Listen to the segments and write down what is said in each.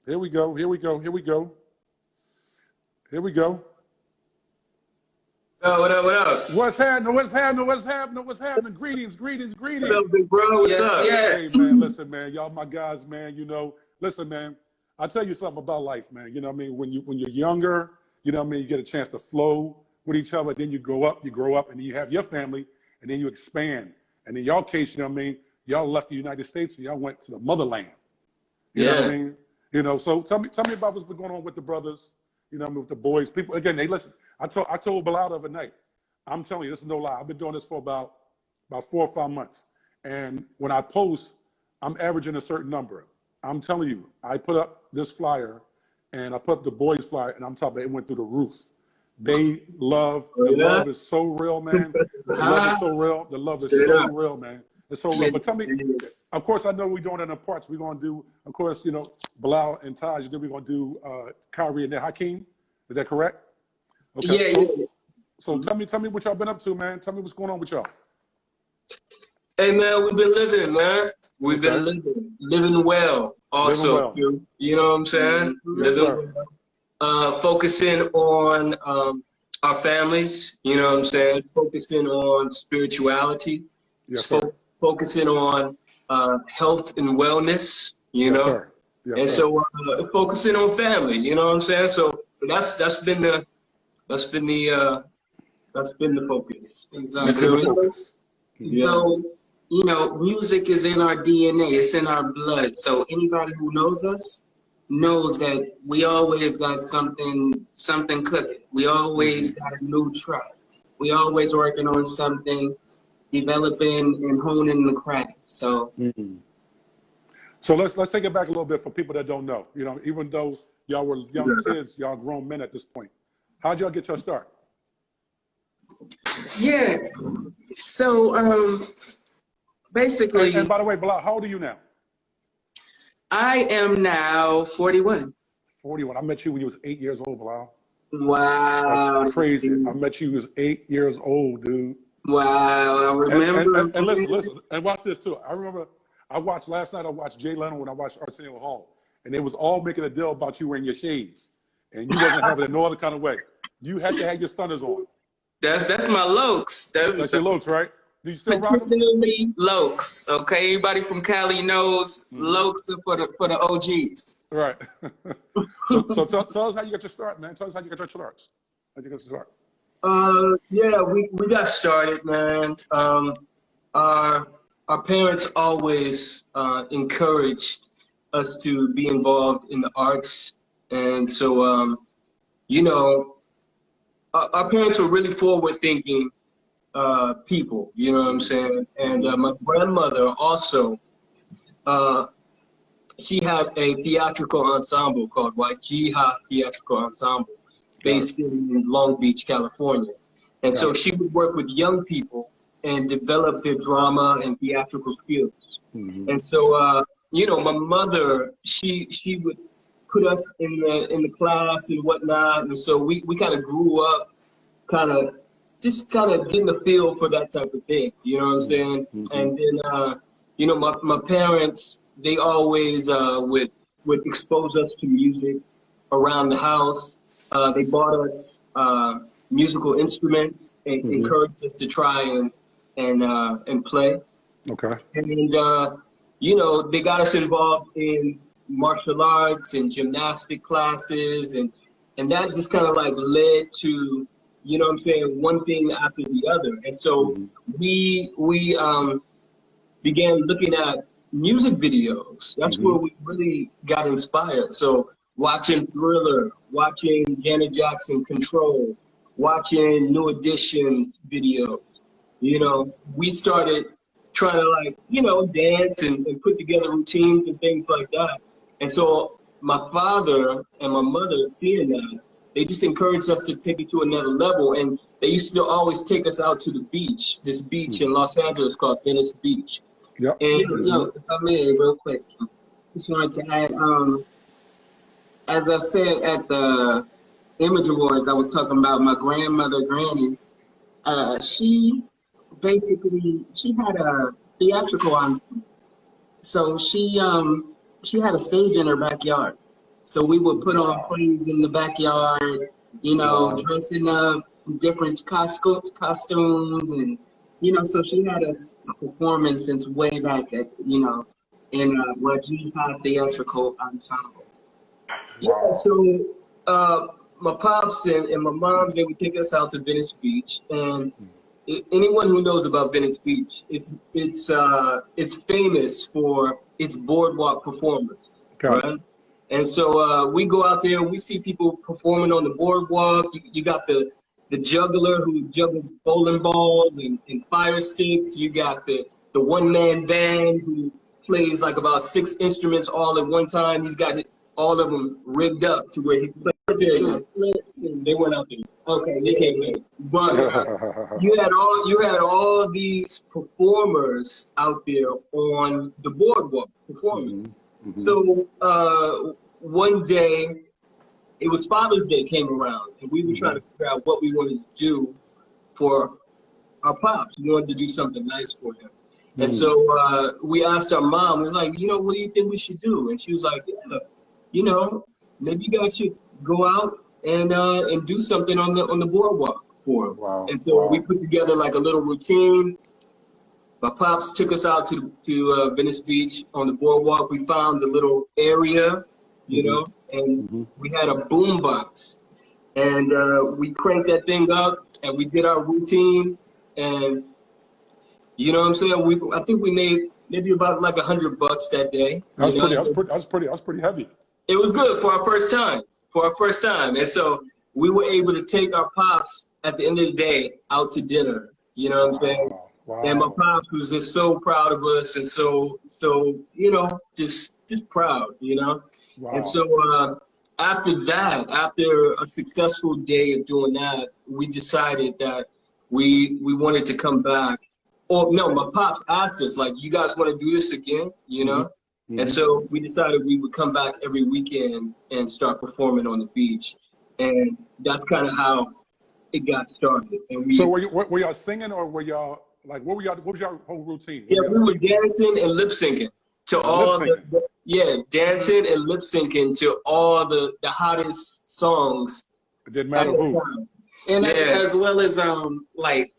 Here we go. Here we go. Here we go. Here we go. Oh, what up? What up? What's happening? What's happening? What's happening? What's happening? Greetings, greetings, greetings. What's up, big bro? What's up? Yes. Hey, man, listen, man. Y'all my guys, man. You know, listen, man. I'll tell you something about life, man. You know what I mean? When you're younger, you know what I mean, you get a chance to flow with each other. Then you grow up, and then you have your family, and then you expand. And in y'all case, you know what I mean, y'all left the United States and y'all went to the motherland. You know what I mean? You know, so tell me about what's been going on with the brothers, you know what I mean, with the boys. People, again, hey, listen, I told Bilal the other night, I'm telling you, this is no lie. I've been doing this for about 4 or 5 months. And when I post, I'm averaging a certain number. I'm telling you, I put up this flyer and I put up the boys flyer and I'm talking about it went through the roof. The love is so real, man. The love is so real. The love is so real, man. It's so real. But tell me, of course, I know we're doing it in parts. We're going to do, of course, you know, Bilal and Taj, then we're going to do Kyrie and then Hakeem. Is that correct? Okay. Yeah. So tell me what y'all been up to, man. Tell me what's going on with y'all. Hey, man, we've been living, man. We've been living well also. Living well. You know what I'm saying? Yes, living well. Focusing on our families, you know what I'm saying? Focusing on spirituality. Yes, sir. Focusing on health and wellness, you know? Sir. Yes, and sir. so focusing on family, you know what I'm saying? So that's been the focus. Exactly. That's been the focus. Yeah. So, you know, music is in our DNA. It's in our blood. So anybody who knows us knows that we always got something cooking. We always got a new track. We always working on something, developing and honing the craft. So. So let's take it back a little bit for people that don't know. You know, even though y'all were young kids, y'all grown men at this point. How'd y'all get your start? Yeah. So basically. And by the way, Bilal, how old are you now? I am now 41. 41. I met you when you was 8 years old, Bilal. Wow. That's crazy. I met you when you was 8 years old, dude. Wow. I remember. And listen, and watch this too. I remember last night I watched Jay Leno when I watched Arsenio Hall. And they was all making a deal about you wearing your shades. And you wasn't having it no other kind of way. You had to have your stunners on. That's my Lokes. That's your Lokes, right? Do you still rock them? Particularly Lokes, okay? Anybody from Cali knows Lokes are for the OGs. Right. so tell us how you got your start, man. Tell us how you got your starts. How you got your start? Yeah, we got started, man. Our parents always encouraged us to be involved in the arts. And so, you know, our parents were really forward-thinking people, you know what I'm saying? And my grandmother also, she had a theatrical ensemble called Wajiha Theatrical Ensemble based in Long Beach, California. And so she would work with young people and develop their drama and theatrical skills. And so, you know, my mother, she would put us in the class and whatnot. And so we kind of grew up just getting a feel for that type of thing. You know what I'm saying? And then, you know, my parents, they always would expose us to music around the house. They bought us musical instruments and encouraged us to try and play. Okay. And you know, they got us involved in martial arts and gymnastic classes, and that just kind of like led to, you know what I'm saying, one thing after the other. And so we began looking at music videos. That's where we really got inspired. So watching Thriller, watching Janet Jackson Control, watching New Edition's videos, you know, we started trying to, like, you know, dance and put together routines and things like that. And so my father and my mother, seeing that, they just encouraged us to take it to another level. And they used to always take us out to the beach, this beach in Los Angeles called Venice Beach. Yep. And if I may, real quick, just wanted to add, as I said at the Image Awards, I was talking about my grandmother, Granny. She had a theatrical ensemble. So she had a stage in her backyard. So we would put on plays in the backyard, you know, dressing up different costumes, and you know. So she had us performing since way back at, you know, in Wajiha Theatrical Ensemble. Yeah, so my pops and my mom, they would take us out to Venice Beach, and anyone who knows about Venice Beach, it's famous for its boardwalk performers, right? And so we go out there, we see people performing on the boardwalk. You got the juggler who juggles bowling balls and fire sticks. You got the one-man band who plays like about 6 instruments all at one time. He's got all of them rigged up to where he played flips, and they went out there. Okay, they came in. But you had all these performers out there on the boardwalk performing. Mm-hmm. So one day, it was Father's Day came around, and we were trying to figure out what we wanted to do for our pops. We wanted to do something nice for him. And so we asked our mom, we were like, you know, what do you think we should do? And she was like, yeah, you know, maybe you guys should go out and do something on the boardwalk for him. Wow. And so we put together like a little routine. My pops took us out to Venice Beach on the boardwalk. We found a little area, you know, and we had a boom box, and we cranked that thing up, and we did our routine, and you know what I'm saying? I think we made maybe about like $100 that day. That's pretty heavy. It was good for our first time. And so we were able to take our pops at the end of the day out to dinner. You know what I'm saying? Wow. And my pops was just so proud of us, and so you know, just proud, you know. Wow. And so after a successful day of doing that, we decided that we wanted to come back. Or no, my pops asked us, like, you guys want to do this again, you know? Mm-hmm. And so we decided we would come back every weekend and start performing on the beach. And that's kind of how it got started. And so were y'all singing, or were y'all, like, what was your whole routine? Yeah, we were dancing and lip syncing to all dancing and lip syncing to all the hottest songs. It didn't matter who. And as well as like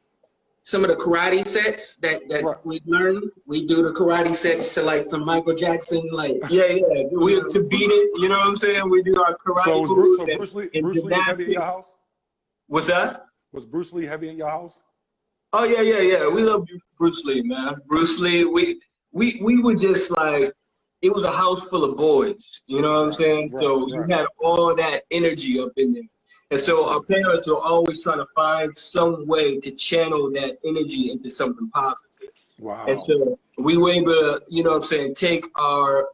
some of the karate sets that we learned. We do the karate sets to like some Michael Jackson, like we to beat it. You know what I'm saying? We do our karate moves. So Bruce Lee heavy in your house? What's that? Was Bruce Lee heavy in your house? Oh yeah. We love Bruce Lee, man. Bruce Lee. We were just like, it was a house full of boys. You know what I'm saying? So you had all that energy up in there. And so our parents are always trying to find some way to channel that energy into something positive. Wow. And so we were able to, you know what I'm saying, take our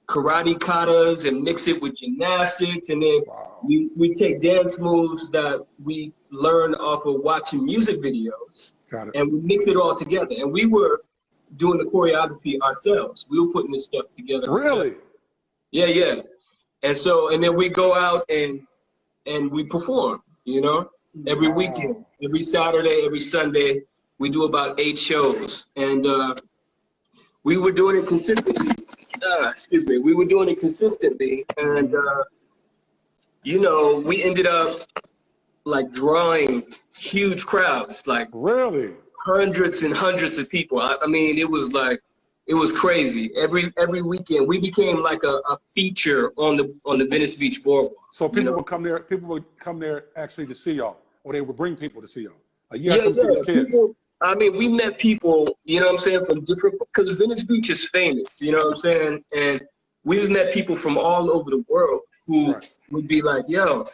karate katas and mix it with gymnastics. And then we take dance moves that we learn off of watching music videos. Got it. And we mix it all together. And we were doing the choreography ourselves. We were putting this stuff together ourselves. Really? Yeah. And then we go out and we perform, you know, every weekend, every Saturday, every Sunday. We do about 8 shows, and we were doing it consistently. We were doing it consistently, and you know, we ended up like drawing huge crowds, like really hundreds and hundreds of people. I mean, it was crazy. Every weekend, we became like a feature on the Venice Beach boardwalk. So people would come there. People would come there actually to see y'all, or they would bring people to see y'all. Like, see these kids. People, I mean, we met people, you know what I'm saying, from different, because Venice Beach is famous, you know what I'm saying, and we've met people from all over the world who would be like, yo,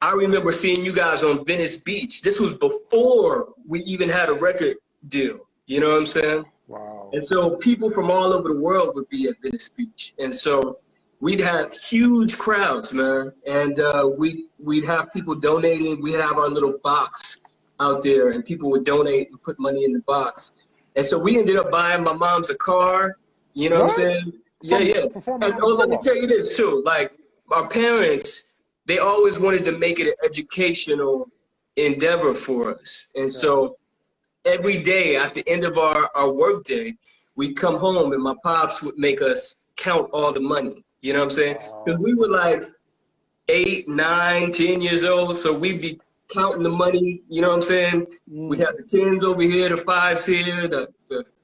I remember seeing you guys on Venice Beach. This was before we even had a record deal. You know what I'm saying? Wow. And so people from all over the world would be at Venice Beach. And so we'd have huge crowds, man. And we'd have people donating. We'd have our little box out there, and people would donate and put money in the box. And so we ended up buying my mom's a car. You know what I'm saying? And let me tell you this too. Like, our parents, they always wanted to make it an educational endeavor for us. And so every day at the end of our work day, we'd come home and my pops would make us count all the money. You know what I'm saying? Because we were like, 8, 9, 10 years old. So we'd be counting the money, you know what I'm saying? We have the 10s over here, the 5s here, the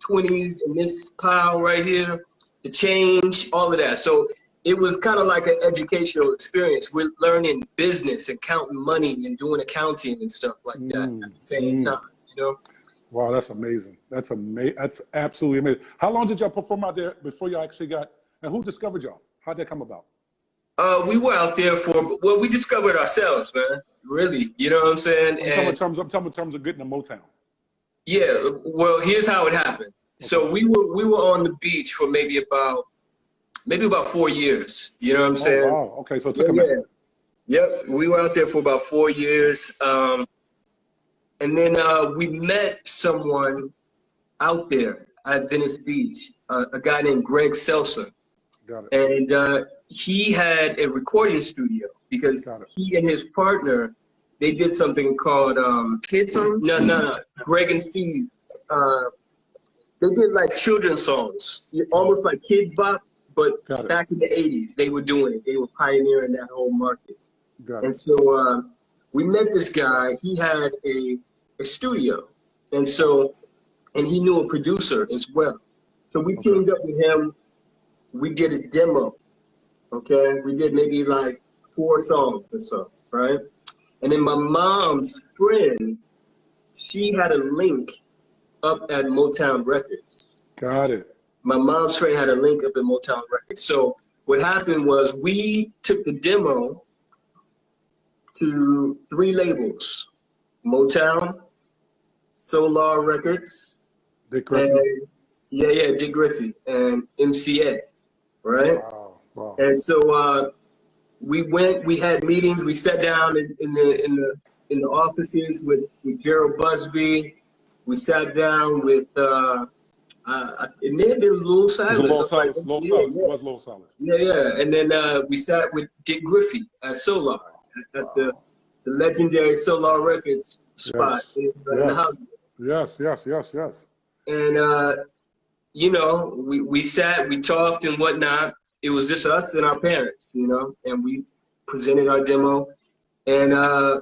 20s in this pile right here, the change, all of that. So it was kind of like an educational experience. We're learning business and counting money and doing accounting and stuff like that at the same time, you know? Wow, that's amazing. That's amazing. That's absolutely amazing. How long did y'all perform out there before y'all actually got, and who discovered y'all? How'd that come about? We were out there well, we discovered ourselves, man, really, you know what I'm saying? I'm talking in terms of getting to Motown. Yeah, well, here's how it happened. Okay. So we were on the beach for maybe about 4 years. You know what I'm saying? Oh, wow. Okay, so it took a minute. Yep, we were out there for about 4 years. And then we met someone out there at Venice Beach, a guy named Greg Seltzer. Got it. And he had a recording studio because he and his partner, they did something called Kid songs? No. Greg and Steve. They did like children's songs, almost like Kids Bop, but back in the 80s, they were doing it. They were pioneering that whole market. And so we met this guy. He had a studio, and he knew a producer as well. So we teamed up with him. We did a demo. Okay, we did maybe like 4 songs or so, right? And then my mom's friend, she had a link up at Motown Records. Got it. My mom's friend had a link up at Motown Records. So what happened was we took the demo to 3 labels: Motown, Solar Records, Dick Griffey. And, Dick Griffey and MCA, right? Wow. And so we had meetings. We sat down in the offices with Gerald Busby. We sat down with it may have been Lil Silas. It was Lil Silas. Yeah. And then we sat with Dick Griffey at Solar, at the legendary Solar Records spot in the house. Yes. And you know, we sat, we talked and whatnot. It was just us and our parents, you know, and we presented our demo. And I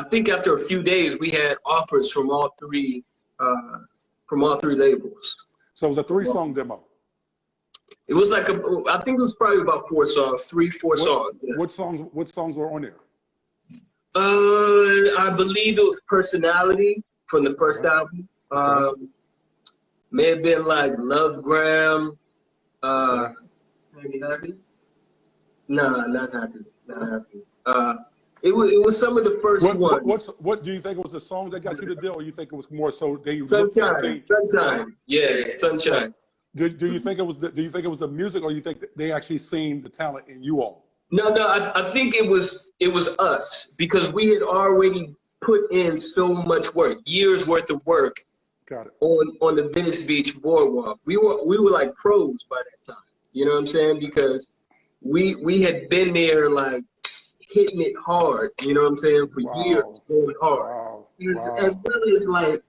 think after a few days, we had offers from all three labels. So it was a 3-song demo. It was like I think it was probably about 4 songs, 4 songs. Yeah. What songs were on there? I believe it was Personality from the first album. May have been like Love Gram. Happy? Nah, not happy. It was some of the first ones. What do you think it was the song that got you the deal, or you think it was more so they Sunshine. Yeah, Sunshine. Do you think it was the music, or you think they actually seen the talent in you all? No, I think it was us, because we had already put in so much work, years worth of work. Got it. On the Venice Beach boardwalk. We were like pros by that time. You know what I'm saying? Because we had been there like hitting it hard, you know what I'm saying, for years, going hard. As well as like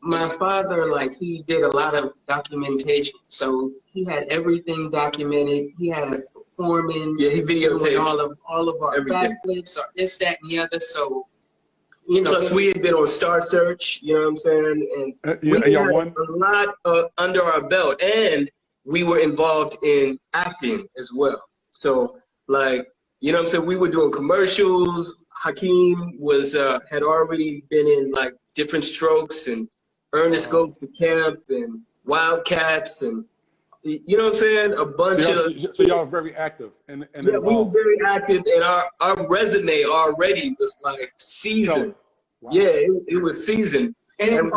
my father, like he did a lot of documentation. So he had everything documented. He had us performing. Yeah, he videotaped all of our backflips or this, that, and the other. So you know, plus we had been on Star Search, you know what I'm saying, and we had a lot under our belt, and we were involved in acting as well. So like, you know what I'm saying, we were doing commercials. Hakeem was had already been in like Different Strokes and Ernest Goes to Camp and Wildcats, and you know what I'm saying, a bunch of. So y'all are very active and yeah, we were very active, and our resume already was like seasoned. Wow. Yeah, it was seasoned, and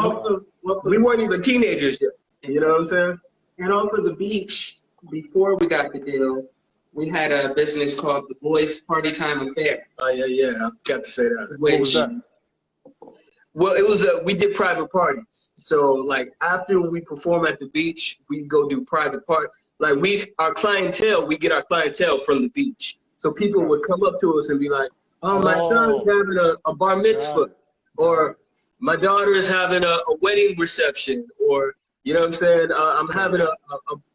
we weren't even teenagers yet. You know what I'm saying? And off of the beach, before we got the deal, we had a business called the Boys Party Time Affair. Oh yeah, I forgot to say that. What was that? Well, it was we did private parties. So like after we perform at the beach, we go do private party. Like we get our clientele from the beach. So people would come up to us and be like, "Oh, my son's having a bar mitzvah," or "My daughter is having a wedding reception," or you know what I'm saying, "I'm having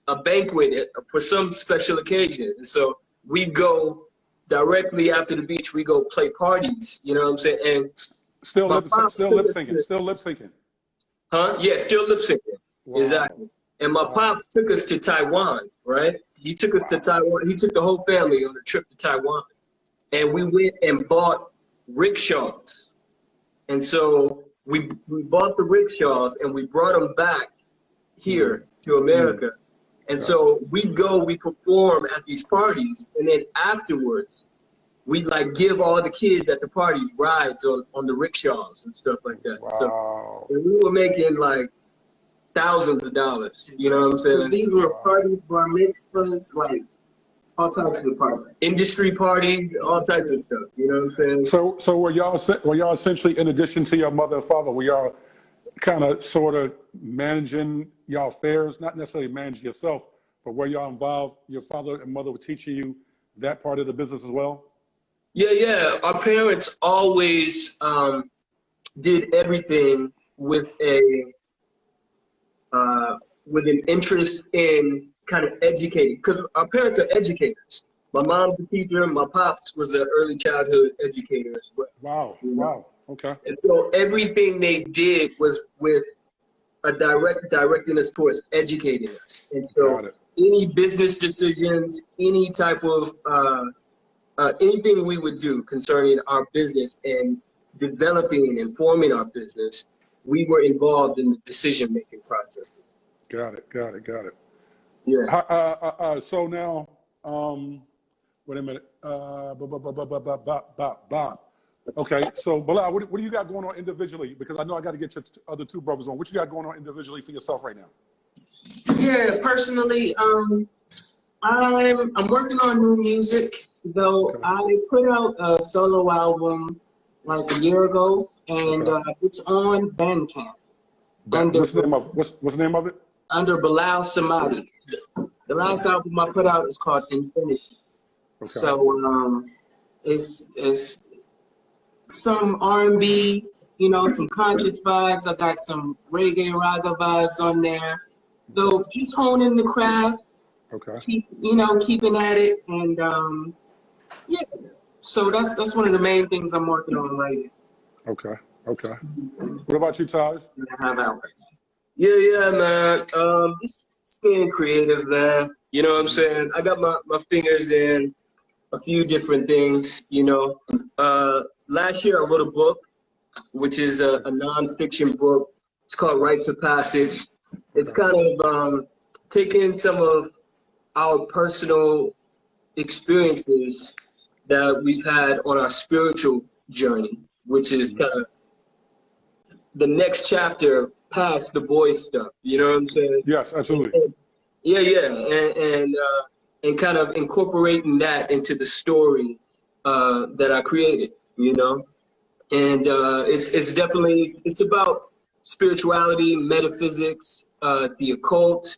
a banquet for some special occasion." And so we go directly after the beach, we go play parties. You know what I'm saying? And Still my lip pops still took lip us syncing. to- Still lip syncing. Huh? Yeah, still lip syncing. Wow. Exactly. And my pops took us to Taiwan, right? He took us to Taiwan. He took the whole family on a trip to Taiwan. And we went and bought rickshaws. And so we bought the rickshaws and we brought them back here to America. And so we perform at these parties. And then afterwards, we like give all the kids at the parties rides on the rickshaws and stuff like that. Wow. So and we were making like thousands of dollars. You know what I'm saying? These were parties, bar mitzvahs, like all types of parties. Industry parties, all types of stuff. You know what I'm saying? So were y'all essentially, in addition to your mother and father, were y'all kind of sort of managing y'all affairs, not necessarily managing yourself, but were y'all involved, your father and mother were teaching you that part of the business as well? Yeah. Our parents always did everything with an interest in kind of educating, because our parents are educators. My mom's a teacher, my pops was an early childhood educator as well. Wow. Wow. Okay. And so everything they did was with a directing us towards educating us. And so Got it. any business decisions, any type of anything we would do concerning our business and developing and forming our business, we were involved in the decision-making processes. Got it. Yeah. So now, wait a minute. Bob. Okay, so Bilal, what do you got going on individually? Because I know I got to get your other two brothers on. What you got going on individually for yourself right now? Yeah, personally, I'm working on new music. Though Okay. I put out a solo album like a year ago, and it's on Bandcamp. What's the name of it? Under Bilal Samadi. The last album I put out is called Infinity. Okay. So it's some R&B, you know, some conscious vibes. I got some reggae raga vibes on there. So just honing the craft, Okay. keeping at it, and yeah. So that's one of the main things I'm working on right now. Okay. What about you, Taj? I have out right now. Yeah, man. Just staying creative, man. You know what I'm saying? I got my fingers in a few different things, you know. Last year I wrote a book, which is a nonfiction book. It's called Rites of Passage. It's kind of taking some of our personal experiences that we've had on our spiritual journey, which is kind of the next chapter past the boys stuff. You know what I'm saying? Yes, absolutely. Yeah, and kind of incorporating that into the story that I created. You know, and it's definitely about spirituality, metaphysics, the occult,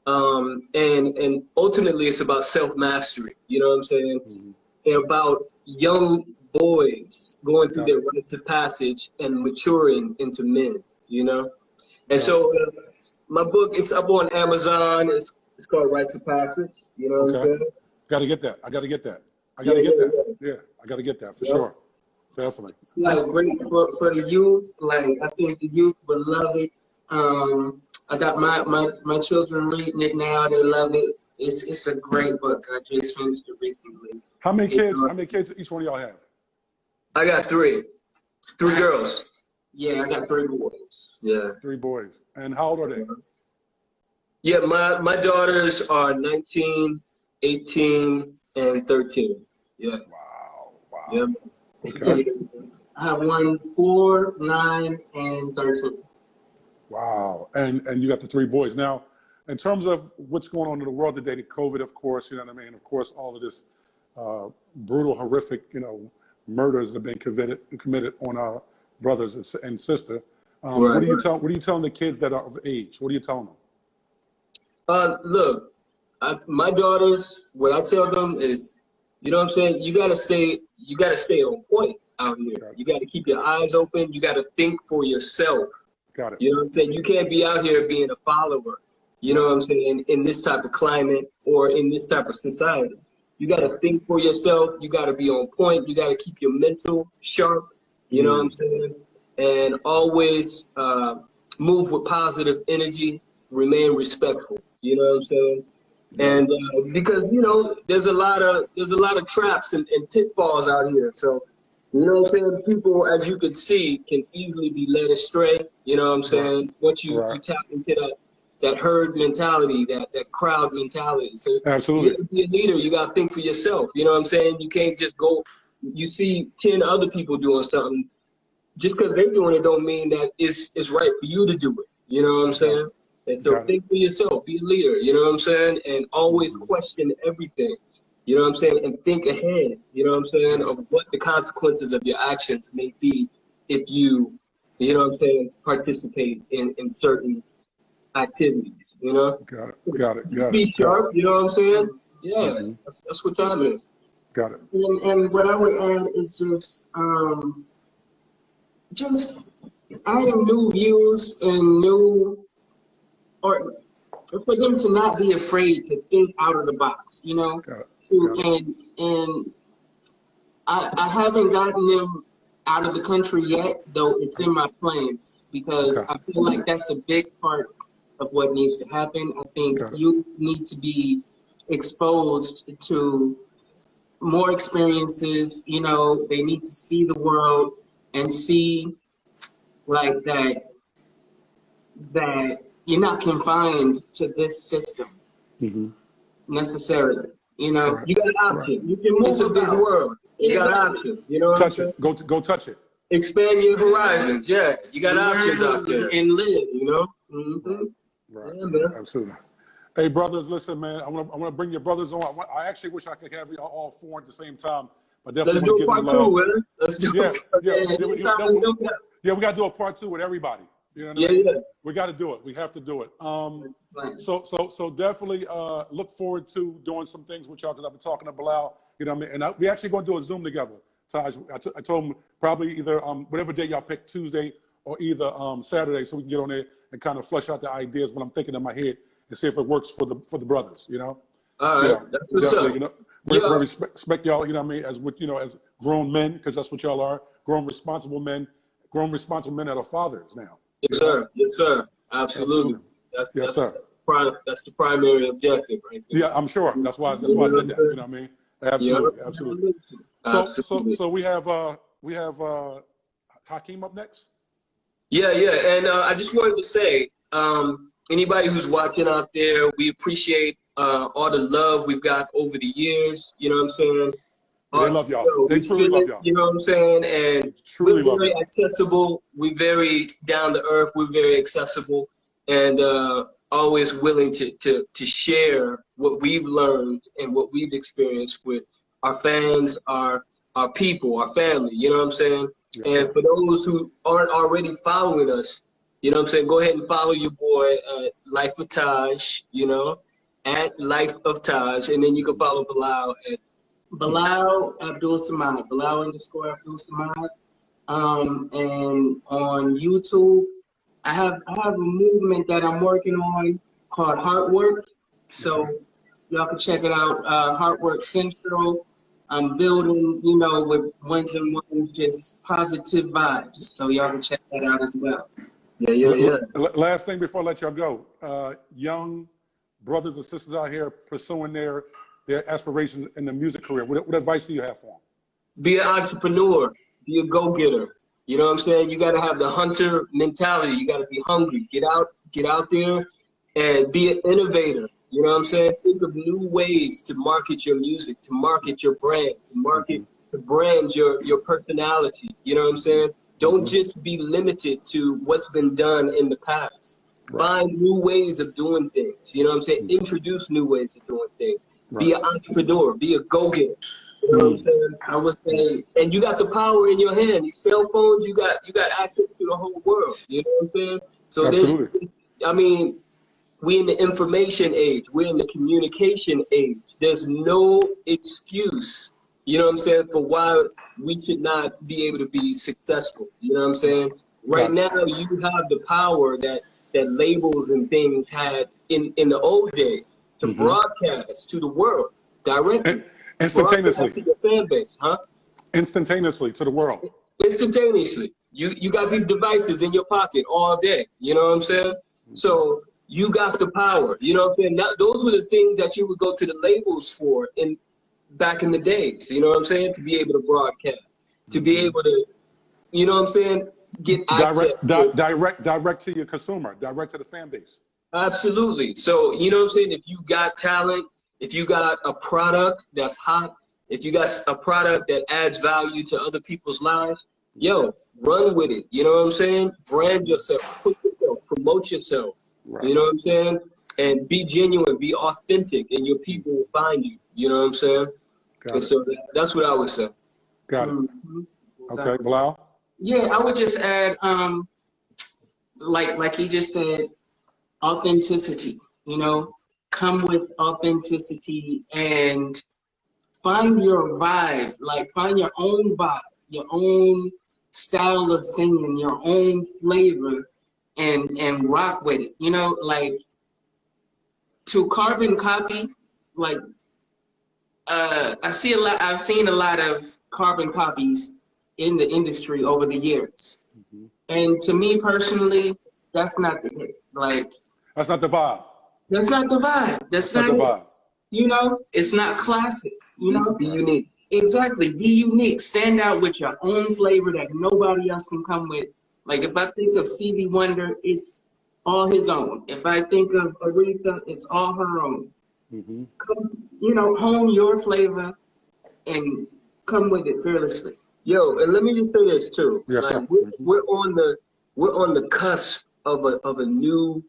and ultimately it's about self-mastery. You know what I'm saying? Mm-hmm. And about young boys going through their rites of passage and maturing into men. You know, and so my book is up on Amazon. It's called Rites of Passage. You know what I'm saying? Got to get that. I got to get that. Yeah, I got to get that for sure. Definitely. Like great for the youth. Like I think the youth would love it. I got my children reading it now. They love it. It's a great book. I just finished it recently. How many kids each one of y'all have? I got three girls. Yeah, I got 3 boys. Yeah. 3 boys. And how old are they? Yeah, my daughters are 19, 18, and 13. Yeah. Wow. Yeah. Okay. I have 1, 4, 9, and 13. Wow. And you got the 3 boys. Now, in terms of what's going on in the world today, the COVID, of course, you know what I mean? Of course, all of this brutal, horrific, murders have been committed on our brothers and sister. Right. What are you telling the kids that are of age? What are you telling them? Look, my daughters, what I tell them is, you know what I'm saying? You gotta stay on point out here. You gotta keep your eyes open. You gotta think for yourself. Got it. You know what I'm saying? You can't be out here being a follower. You know what I'm saying? In this type of climate or in this type of society. You got to think for yourself. You got to be on point. You got to keep your mental sharp. You know what I'm saying? And always move with positive energy. Remain respectful. You know what I'm saying? And because there's a lot of traps and pitfalls out here. So you know what I'm saying? People, as you can see, can easily be led astray. You know what I'm saying? Once you tap into that herd mentality, that crowd mentality. So absolutely, you gotta be a leader. You got to think for yourself. You know what I'm saying? You can't just go. You see 10 other people doing something. Just because they're doing it don't mean that it's right for you to do it. You know what I'm saying? And so think for yourself. Be a leader. You know what I'm saying? And always question everything. You know what I'm saying? And think ahead. You know what I'm saying? Of what the consequences of your actions may be if you know what I'm saying, participate in certain activities, you know? Got it. Just be sharp, you know what I'm saying? Yeah, that's what time it is. Got it. And what I would add is just adding new views and or for them to not be afraid to think out of the box, you know? And I haven't gotten them out of the country yet, though it's in my plans, because I feel like that's a big part of what needs to happen. I think you need to be exposed to more experiences. You know, they need to see the world and see like that you're not confined to this system necessarily. You know, you got options. You can move. It's a big world. You got options. You know, touch it. Go touch it. Expand your horizons. Yeah, you got options out there and live. You know. Right. Yeah, man. Absolutely. Hey, brothers, listen, man. I want to bring your brothers on. I actually wish I could have you all four at the same time, but definitely let's do a part two with it. Let's do. We got to do a part two with everybody. You know what I mean? We got to do it. We have to do it. So definitely look forward to doing some things with y'all, because I've been talking to Bilal. You know what I mean? And we actually going to do a Zoom together. Taj, I told him probably either whatever day y'all pick, Tuesday or either Saturday, so we can get on there and kind of flesh out the ideas, what I'm thinking in my head, and see if it works for the brothers. You know? All right, that's what's up. You know, we respect y'all. You know what I mean? As as grown men, because that's what y'all are. Grown responsible men that are fathers now. Yes, sir. Yes, sir. Absolutely. That's the primary objective, right there. Yeah, I'm sure. That's why I said that. You know what I mean? Absolutely. So we have Hakeem up next. Yeah, and I just wanted to say, anybody who's watching out there, we appreciate all the love we've got over the years. You know what I'm saying? They love y'all. They truly love y'all. You know what I'm saying? And we're very accessible. We're very down to earth. We're very accessible, and always willing to share what we've learned and what we've experienced with our fans, our people, our family. You know what I'm saying? Yes. And for those who aren't already following us, you know what I'm saying, go ahead and follow your boy, Life of Taj, you know, at Life of Taj, and then you can follow Bilal at Bilal Abdul Samad, Bilal _ Abdul Samad. And on YouTube, I have a movement that I'm working on called Heartwork. So y'all can check it out. Heartwork Central. I'm building, you know, with ones and ones, just positive vibes. So y'all can check that out as well. Yeah. Last thing before I let y'all go, young brothers and sisters out here pursuing their aspirations in the music career. What advice do you have for them? Be an entrepreneur. Be a go-getter. You know what I'm saying? You got to have the hunter mentality. You got to be hungry. Get out there and be an innovator. You know what I'm saying? Think of new ways to market your music, to market your brand, to brand your personality. You know what I'm saying? Don't just be limited to what's been done in the past. Find new ways of doing things. You know what I'm saying? Introduce new ways of doing things. Be an entrepreneur. Be a go-getter. You know what I'm saying? I would say, and you got the power in your hand. These cell phones, you got access to the whole world. You know what I'm saying? So absolutely. We in the information age. We're in the communication age. There's no excuse, you know what I'm saying, for why we should not be able to be successful. You know what I'm saying? Right now, you have the power that labels and things had in the old days to broadcast to the world directly. Instantaneously. broadcast to your fan base, huh? Instantaneously to the world. Instantaneously. You got these devices in your pocket all day. You know what I'm saying? So you got the power. You know what I'm saying? Now, those were the things that you would go to the labels for back in the days. You know what I'm saying? To be able to broadcast, to be able to, you know what I'm saying? Get access. Direct to your consumer, direct to the fan base. Absolutely. So, you know what I'm saying? If you got talent, if you got a product that's hot, if you got a product that adds value to other people's lives, yo, run with it. You know what I'm saying? Brand yourself, put yourself, promote yourself. Right. You know what I'm saying? And be genuine, be authentic, and your people will find you. You know what I'm saying? Got And it. so that's what I would say. Got it. Okay, Bilal? Yeah, I would just add, like he just said, authenticity. You know, come with authenticity and find your vibe. Like find your own vibe, your own style of singing, your own flavor, and rock with it. You know, like to carbon copy, like I've seen a lot of carbon copies in the industry over the years. And to me personally, that's not the hit. Like That's not the vibe. that's not the vibe. That's Not not the it. vibe. You know, it's not classic. You know, Be unique. exactly. Be unique. Stand out with your own flavor that nobody else can come with. Like if I think of Stevie Wonder, it's all his own. If I think of Aretha, it's all her own. Come, you know, hone your flavor and come with it fearlessly. Yo, and let me just say this too. Yes, sir. Like we're on the cusp of a new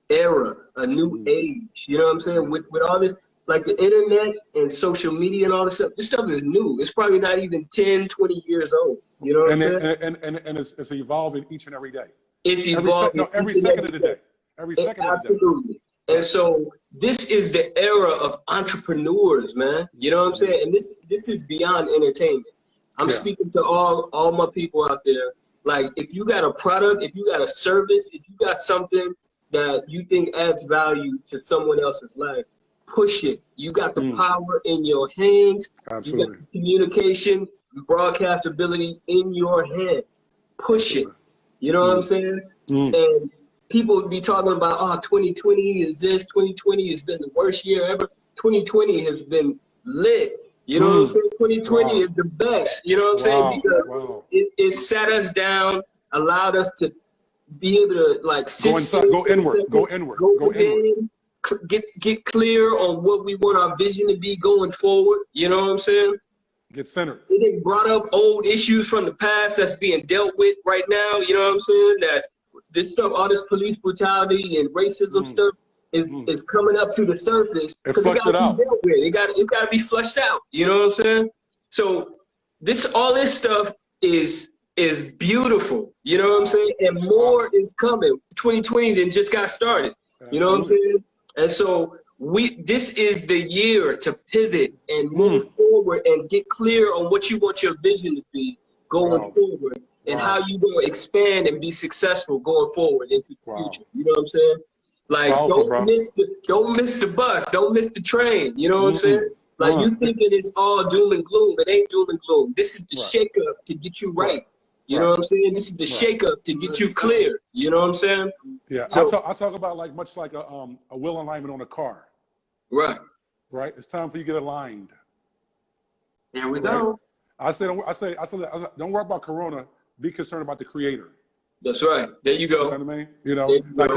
era, a new age. You know what I'm saying? With all this, like the internet and social media and all this stuff, this stuff is new. It's probably not even 10, 20 years old. You know what I'm saying? And it's evolving each and every day. It's evolving. Every second of the day. Every second of the day. Absolutely. And so this is the era of entrepreneurs, man. You know what I'm saying? And this is beyond entertainment. I'm speaking to all my people out there. Like, if you got a product, if you got a service, if you got something that you think adds value to someone else's life, push it. You got the power in your hands. Absolutely. You got the communication, broadcast ability in your hands. Push it. You know what I'm saying? And people would be talking about, 2020 is this, 2020 has been the worst year ever. 2020 has been lit. You know what I'm saying? 2020 is the best. You know what I'm saying? Because it sat us down, allowed us to be able to like sit go inward, go inward, go inward. Get clear on what we want our vision to be going forward. You know what I'm saying? Get centered. It brought up old issues from the past that's being dealt with right now. You know what I'm saying? That this stuff, all this police brutality and racism stuff is coming up to the surface. It flushed it out. It got to be flushed out. You know what I'm saying? So all this stuff is beautiful. You know what I'm saying? And more is coming. 2020 then just got started. You know what I'm saying? And so this is the year to pivot and move forward and get clear on what you want your vision to be going forward and how you going to expand and be successful going forward into the future. You know what I'm saying? Like, don't miss the bus. Don't miss the train. You know what I'm saying? Like, you thinking it's all doom and gloom. It ain't doom and gloom. This is the shake-up to get you right. You know what I'm saying? This is the shake-up to get you clear. You know what I'm saying? Yeah, So, I talk about like much like a wheel alignment on a car. Right. Right? It's time for you to get aligned. There we go. I say, don't worry about Corona. Be concerned about the Creator. That's right. There you go. You know what I mean? You know,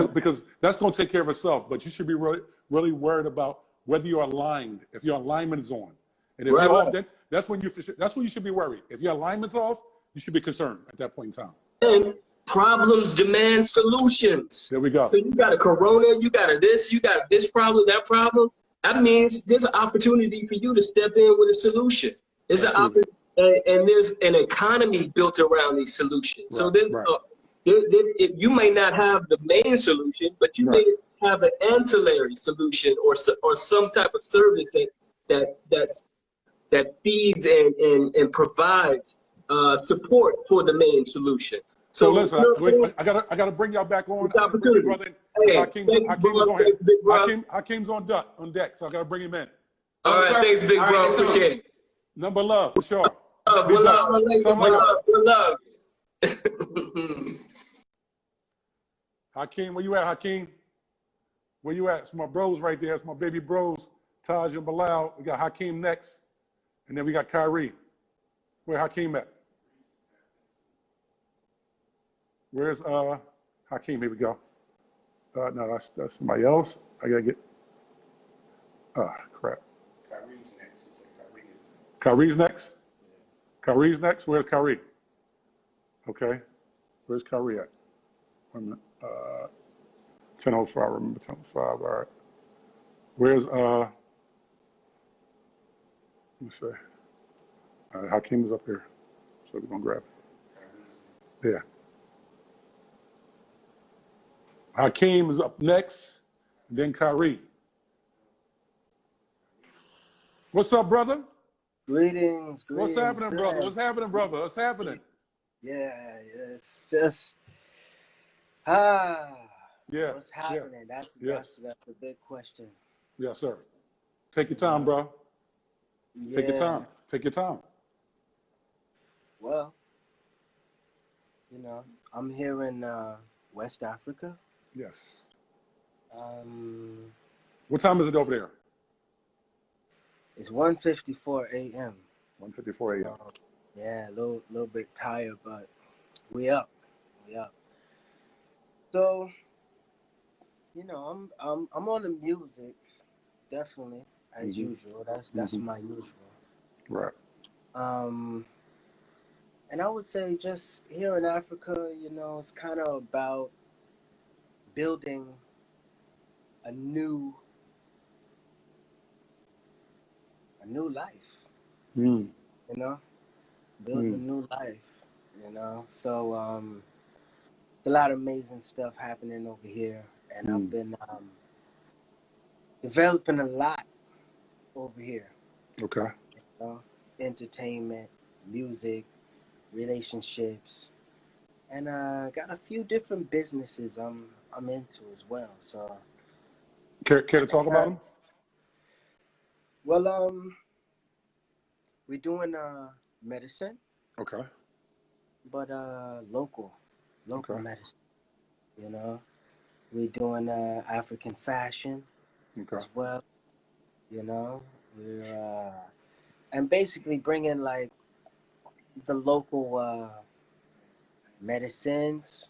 because that's going to take care of itself. But you should be really worried about whether you're aligned. If your alignment is on, and if you're off, then that's when you should be worried. If your alignment's off, you should be concerned at that point in time. And problems demand solutions. There we go. So you got a Corona, you got you got this problem, that problem. That means there's an opportunity for you to step in with a solution. There's an opportunity, and there's an economy built around these solutions. So there's you may not have the main solution, but you may have an ancillary solution or some type of service that feeds and provides support for the main solution. So listen, I gotta bring y'all back on. Opportunity. Brother, Hey, Hakeem's on deck, so I gotta bring him in. All right, thanks, big bro. Appreciate it. Number love, for sure. We're Peace love. out. Assalamu We're alaikum. love. We're love. Hakeem, where you at, Hakeem? Where you at? It's my bros right there. It's my baby bros, Taj and Bilal. We got Hakeem next. And then we got Kyrie. Where Hakeem at? Where's Hakeem? Here we go. No, that's somebody else. I gotta get. Crap. Kyrie's next. It's like Kyrie is next. Kyrie's next. Kyrie's next. Where's Kyrie? Okay. Where's Kyrie at? 1 minute. 10:05. Remember 10:05. All right. Where's let me see. All right, Hakeem is up here, so we're gonna grab it. Kyrie's next. Yeah. Hakeem is up next, then Kyrie. What's up, brother? Greetings. What's happening, brother? What's happening, brother? What's happening? Yeah, it's just Yeah. what's happening? That's a big question. Yes, sir. Take your time, bro. Take your Yeah. time. Take your time. Well, I'm here in West Africa. Yes. Um, What time is it over there? it's 1:54 a.m. 1:54 a.m. Yeah, a little bit tired, but we up. So, I'm on the music, definitely, as usual. That's my usual. Right. And I would say just here in Africa, it's kind of about building a new life, Mm. building a new life, So it's a lot of amazing stuff happening over here, and I've been developing a lot over here. Okay. Entertainment, music, relationships, and got a few different businesses I'm into as well. So, Care to talk about them? well, we're doing medicine, Okay. but local Okay. medicine. We're doing African fashion Okay. as well. We're and basically bringing like the local medicines,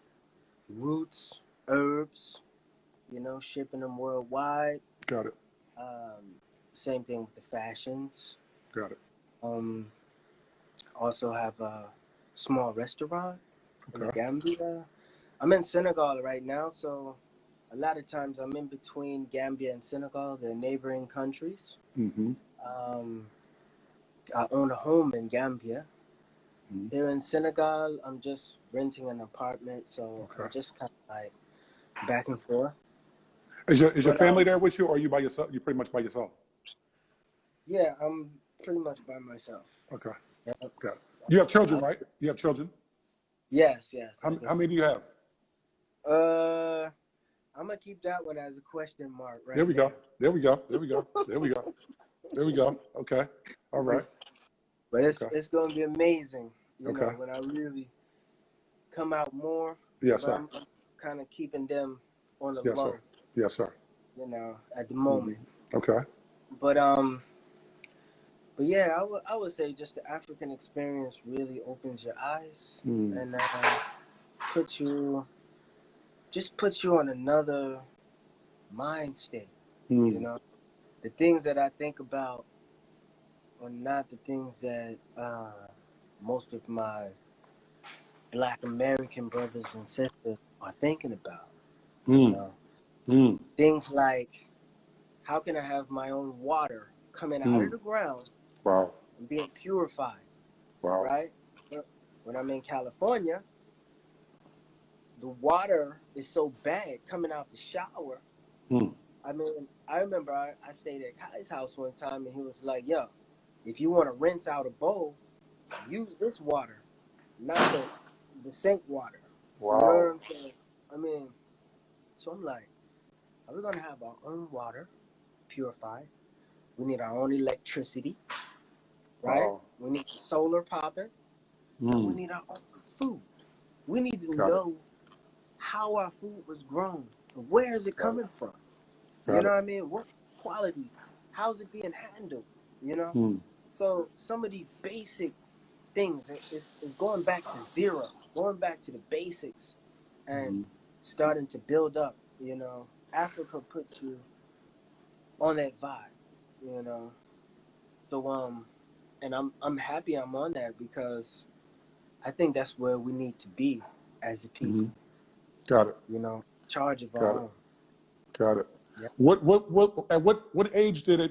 roots, herbs, shipping them worldwide. Got it. Same thing with the fashions. Got it. Also have a small restaurant in Okay. Gambia. I'm in Senegal right now, so a lot of times I'm in between Gambia and Senegal, they're neighboring countries. Mm-hmm. I own a home in Gambia. Mhm. Here in Senegal, I'm just renting an apartment, so Okay. I'm just kind of like back and forth. Is your But, family there with you, or are you by yourself? You pretty much by yourself. Yeah, I'm pretty much by myself. Okay. Yep. Got it. You have children, right? You have children. Yes. How many do you have? I'm gonna keep that one as a question mark, right? There we go. There we go. There we go. There we go. There we go. Okay. All right. But Okay. it's gonna be amazing, Okay. when I really come out more. Yes, But sir. I'm kind of keeping them on the Yes, low, sir. Yes, sir. at the moment. Okay. But yeah, I would say just the African experience really opens your eyes and puts you on another mind state. The things that I think about are not the things that most of my Black American brothers and sisters are thinking about. Things like, how can I have my own water coming out of the ground Wow. and being purified, Wow. right? When I'm in California, the water is so bad coming out the shower. I mean, I remember I stayed at Kai's house one time, and he was like, yo, if you want to rinse out a bowl, use this water, not the sink water. Wow. You know what I'm saying? I mean, so I'm like, are we going to have our own water purified? We need our own electricity, right? Oh. We need solar popping. And we Mm. need our own food. We need to Got it. know how our food was grown. Where is it Got it. coming from? You Got know it. what I mean? What quality? How's it being handled? You know? Mm. So some of these basic things is going back to zero, going back to the basics and starting to build up, you know. Africa puts you on that vibe, you know. So and I'm happy I'm on that because I think that's where we need to be as a people, Mhm. Got it. you know, charge of Got our it. own. Got it. Yeah. At what age did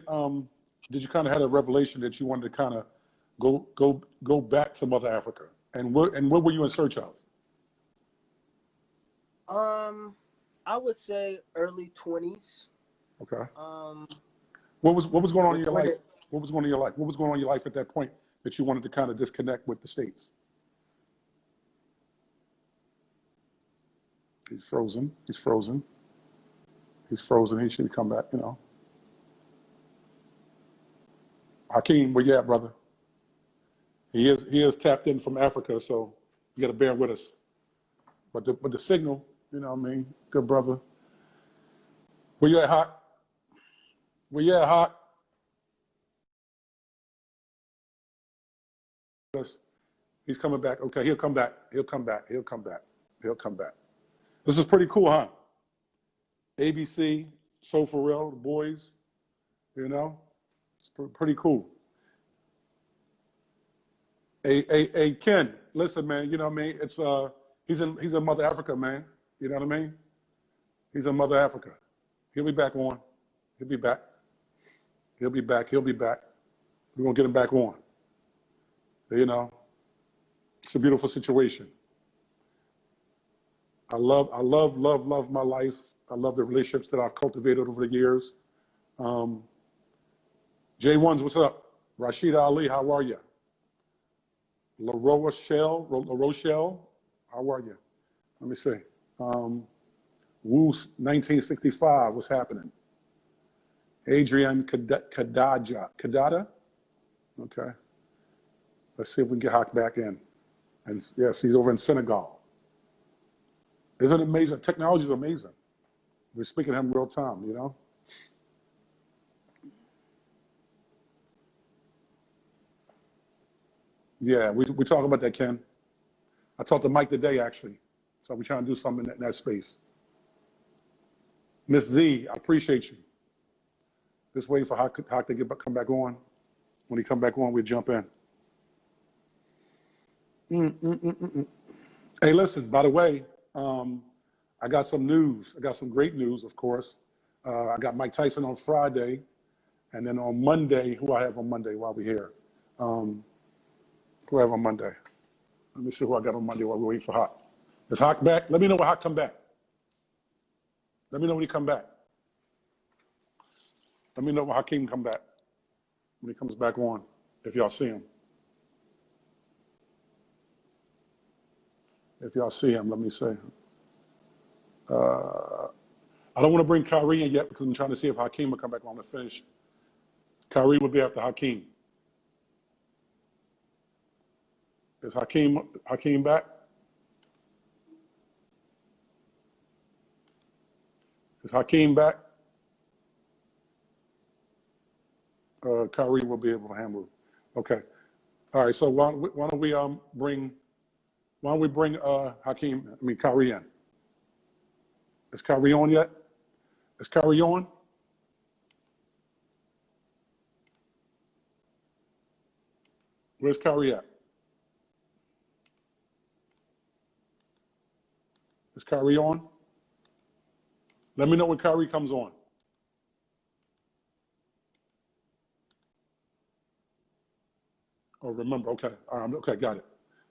you kind of had a revelation that you wanted to kind of go back to Mother Africa? And what were you in search of? I would say early 20s. Okay. Um, What was going on in your before life? the, What was going on in your life? What was going on in your life at that point that you wanted to kind of disconnect with the States? He's frozen. He's frozen. He's frozen. He should come back, you know. Hakeem, where you at, brother? He is tapped in from Africa, so you got to bear with us. But the signal, you know what I mean? Good brother. Where you at, Hawk? Where you at, Hawk? He's coming back. Okay, he'll come back. He'll come back. He'll come back. He'll come back. This is pretty cool, huh? ABC, So For Real, the boys, you know? It's pretty cool. Hey, Ken, listen, man, you know what I mean? It's he's in Mother Africa, man. You know what I mean? He's in Mother Africa. He'll be back on. He'll be back. He'll be back. He'll be back. We're gonna get him back on. You know, it's a beautiful situation. I love my life. I love the relationships that I've cultivated over the years. J1s, what's up? Rashida Ali, how are you? La Rochelle, how are you? Let me see. Woo 1965, what's happening? Adrian Kadada? Okay. Let's see if we can get Hawk back in. And yes, he's over in Senegal. Isn't it amazing? Technology is amazing. We're speaking to him real time, you know? Yeah, we talk about that, Ken. I talked to Mike today, actually. So we're trying to do something in that space. Miss Z, I appreciate you. Just waiting for Hawk to come back on. When he come back on, we jump in. Hey, listen, by the way, I got some news. I got some great news, of course. I got Mike Tyson on Friday. And then on Monday, who I have on Monday while we're here? Who I have on Monday? Let me see who I got on Monday while we're waiting for Hawk. Is Hawk back? Let me know when Hawk come back. Let me know when he come back. Let me know when Hakeem come back. When he comes back on, if y'all see him. If y'all see him, let me say. I don't want to bring Kyrie in yet because I'm trying to see if Hakeem will come back on to finish. Kyrie will be after Hakeem. Is Hakeem back? Is Hakeem back? Kyrie will be able to handle it. Okay. All right. So why don't we bring Kyrie in? Is Kyrie on yet? Is Kyrie on? Where's Kyrie at? Is Kyrie on? Let me know when Kyrie comes on. Oh, remember. Okay. Okay. Got it.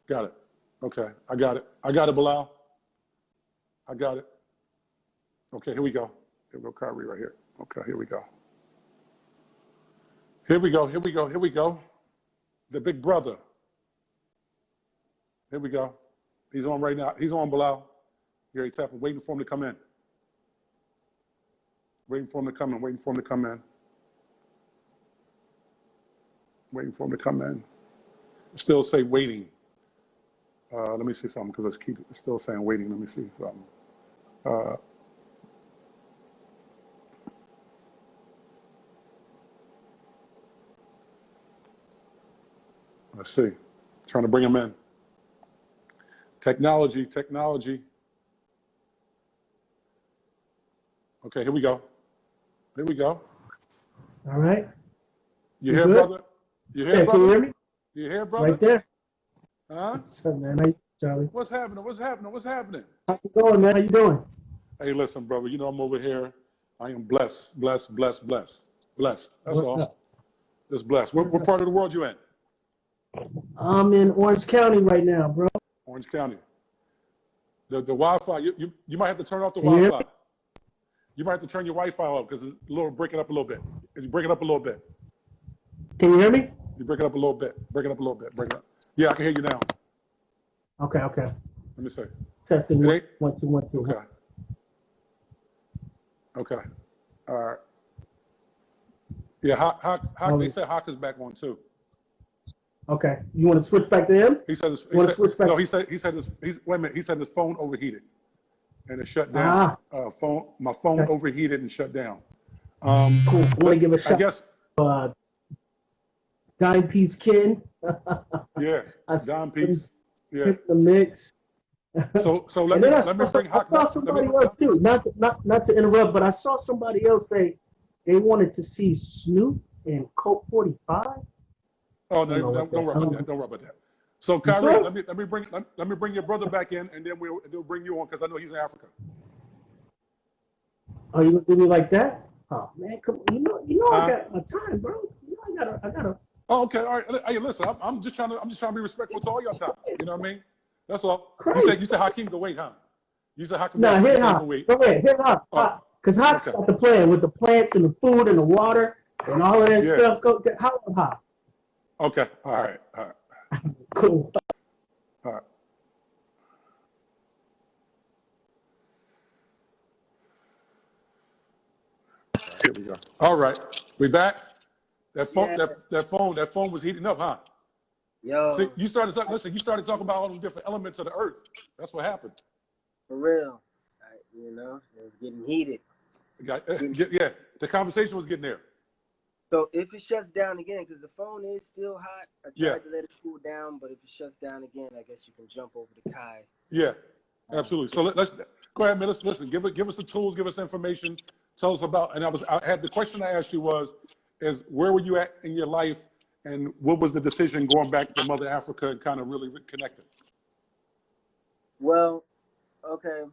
Got it. Okay. I got it. I got it, Bilal. I got it. Okay. Here we go. Here we go. Kyrie right here. Okay. Here we go. Here we go. Here we go. Here we go. The big brother. Here we go. He's on right now. He's on, Bilal. Gary Tapper, waiting for him to come in. Waiting for him to come in. Waiting for him to come in. Waiting for him to come in. Still say waiting. Let me see something because it's still saying waiting. Let me see something. Let's see. Trying to bring him in. Technology. Okay, here we go. All right. You You hear, good? brother? You hear, Yeah, can you hear brother? me? You hear, brother? Right there. Huh? What's up, man? How you, Charlie? What's happening? How you going, man? How you doing? Hey, listen, brother, you know I'm over here. I am blessed. That's What's all. up? Just blessed. What part of the world you in? I'm in Orange County right now, bro. Orange County. The Wi-Fi, you might have to turn off the Can you hear Wi-Fi. You might have to turn your Wi-Fi off because it's a little breaking up a little bit. You break it up a little bit. Can you hear me? You break it up a little bit. Break it up. Yeah, I can hear you now. Okay. Let me see. Testing. It ain't- 1 2 1 2. Okay. All right. Yeah, Hawk, they said Hawk is back on too. Okay. You want to switch back to him? He said, You want to switch back? no, he said wait a minute. He said his phone overheated and it shut down. My phone Okay. overheated and shut down. Cool. I want to give a I shout guess, out to Dime Piece Ken. yeah, I Don Peace. Yeah. hit the mix. So let And me then let me bring I Hawk saw back. somebody else too. Not to interrupt, but I saw somebody else say they wanted to see Snoop and Colt 45. Oh, don't know no, what don't that- worry about that. Don't worry about that. So Kyrie, sure? let me bring your brother back in, and then they'll bring you on because I know he's in Africa. Oh, you gonna do me like that? Oh man, come on. You know I Huh? got my time, bro. You know I gotta. Oh, okay, all right. Hey, listen, I'm just trying to be respectful to all your time. You know what I mean? That's all. Christ. You said Hakeem can wait, huh? You said Hakeem. Nah, you hit said he Hawk. can wait. Go ahead, hit Hawk. Oh, Because Hawk's okay. got the plan with the plants and the food and the water and all of that Yeah. stuff. Go Hawk. Okay, all right. Cool. Here we go. All right, we back. That phone, Yeah. that phone was heating up, huh? Yo, See, you started talking about all the different elements of the earth. That's what happened. for real. It was getting heated. Yeah, the conversation was getting there. So if it shuts down again, because the phone is still hot, I tried Yeah. to let it cool down, but if it shuts down again, I guess you can jump over to Kai. Yeah, absolutely. So let's go ahead, man. Let's listen. Give us the tools. Give us the information. Tell us about. And I had the question I asked you is where were you at in your life, and what was the decision going back to Mother Africa and kind of really connecting? Well, okay.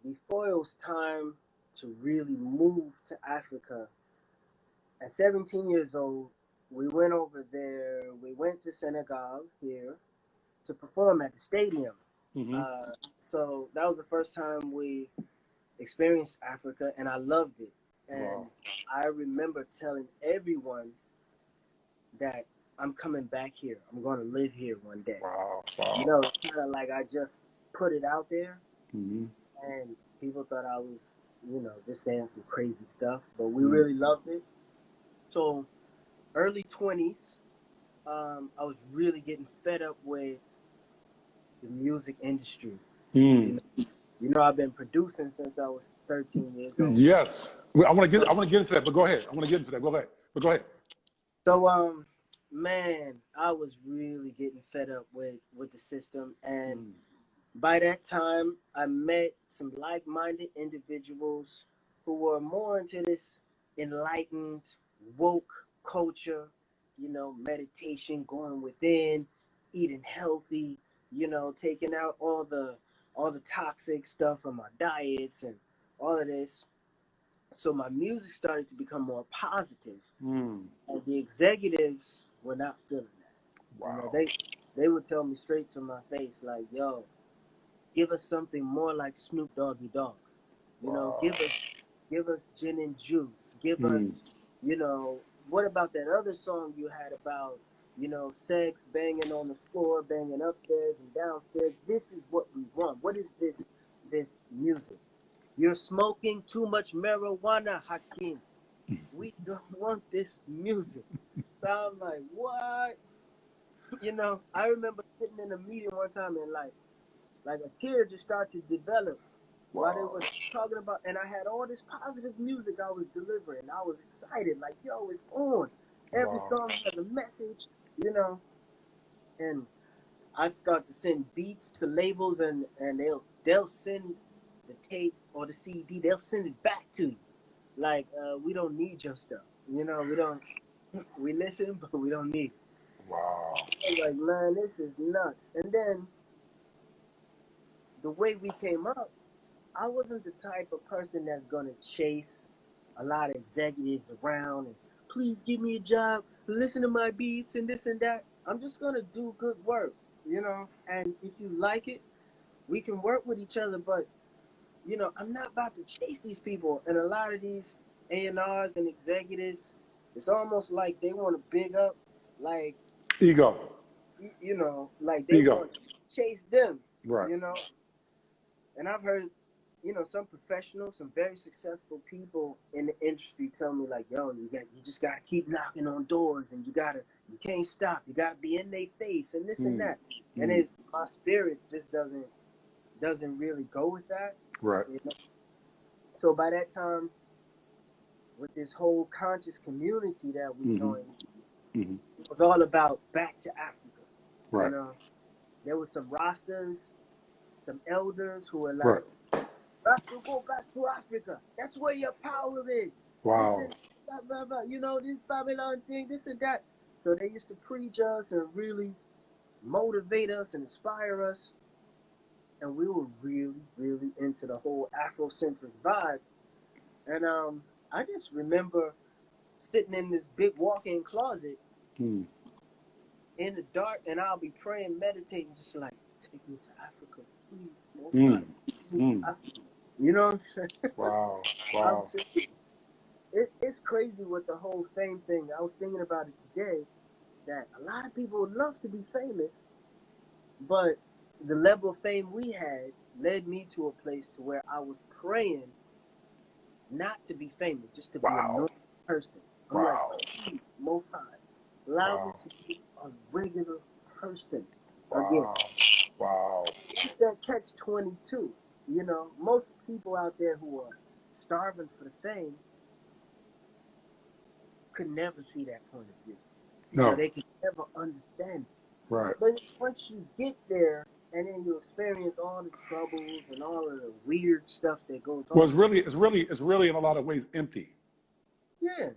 Before it was time to really move to Africa, at 17 years old, we went over there. We went to Senegal here to perform at the stadium. Mm-hmm. So that was the first time we experienced Africa, and I loved it. And Wow. I remember telling everyone that I'm coming back here. I'm going to live here one day. Wow. It's kind of like I just put it out there, Mm-hmm. and people thought I was, just saying some crazy stuff, but we really loved it. So early 20s, I was really getting fed up with the music industry. Mm. I've been producing since I was 13 years old. Yes, I want to get into that, but go ahead. But go ahead. So, man, I was really getting fed up with the system. And by that time, I met some like-minded individuals who were more into this enlightened, woke culture, meditation, going within, eating healthy, taking out all the toxic stuff from our diets and all of this. So my music started to become more positive, and the executives were not feeling that. Wow. They would tell me straight to my face, like, "Yo, give us something more like Snoop Doggy Dogg. Wow. Give us gin and juice. Give us, what about that other song you had about, sex, banging on the floor, banging upstairs and downstairs? This is what we want. What is this music? You're smoking too much marijuana, Hakeem. we don't want this music. So I'm like, what? You know, I remember sitting in a meeting one time and like a tear just started to develop while they Wow. was talking about, and I had all this positive music I was delivering. I was excited, like, yo, it's on. Every Wow. song has a message, you know, and I'd start to send beats to labels, and they'll send the tape or the CD. They'll send it back to you. Like, we don't need your stuff. You know, we don't. We listen, but we don't need it. Wow. I was like, man, this is nuts. And then the way we came up, I wasn't the type of person that's gonna chase a lot of executives around and please give me a job, listen to my beats and this and that. I'm just gonna do good work, you know. And if you like it, we can work with each other. But you know, I'm not about to chase these people. And a lot of these A&Rs and executives, it's almost like they want to big up, like Ego. you know, like they Ego. want to chase them, Right. you know. And I've heard, you know, some professionals, some very successful people in the industry tell me like, yo, you just gotta keep knocking on doors, and you can't stop. You gotta be in their face and this and that. And it's my spirit just doesn't really go with that. Right. You know? So by that time, with this whole conscious community that we joined, it was all about back to Africa. Right. You know, there was some Rastas, some elders who were Right. like, Rasta, go back to Africa. That's where your power is. Wow. Listen, blah, blah, blah. You know, this Babylon thing, this and that. So they used to preach us and really motivate us and inspire us. And we were really, really into the whole Afrocentric vibe. And I just remember sitting in this big walk-in closet Mm. in the dark, and I'll be praying, meditating, just like, take me to Africa, please. Most Mm. High, take me to Africa. You know what I'm saying? Wow. I'm Wow. serious. It's crazy with the whole fame thing. I was thinking about it today, that a lot of people would love to be famous, but the level of fame we had led me to a place to where I was praying not to be famous, just to be a Wow. normal person. I'm Wow. like, please, Most High, allow me Wow. to be a regular person again. Wow. Wow. It's that catch-22. You know, most people out there who are starving for the fame could never see that point of view. You know, No. they could never understand it. Right. But once you get there and then you experience all the troubles and all of the weird stuff that goes on. Well, it's really in a lot of ways empty. Yeah.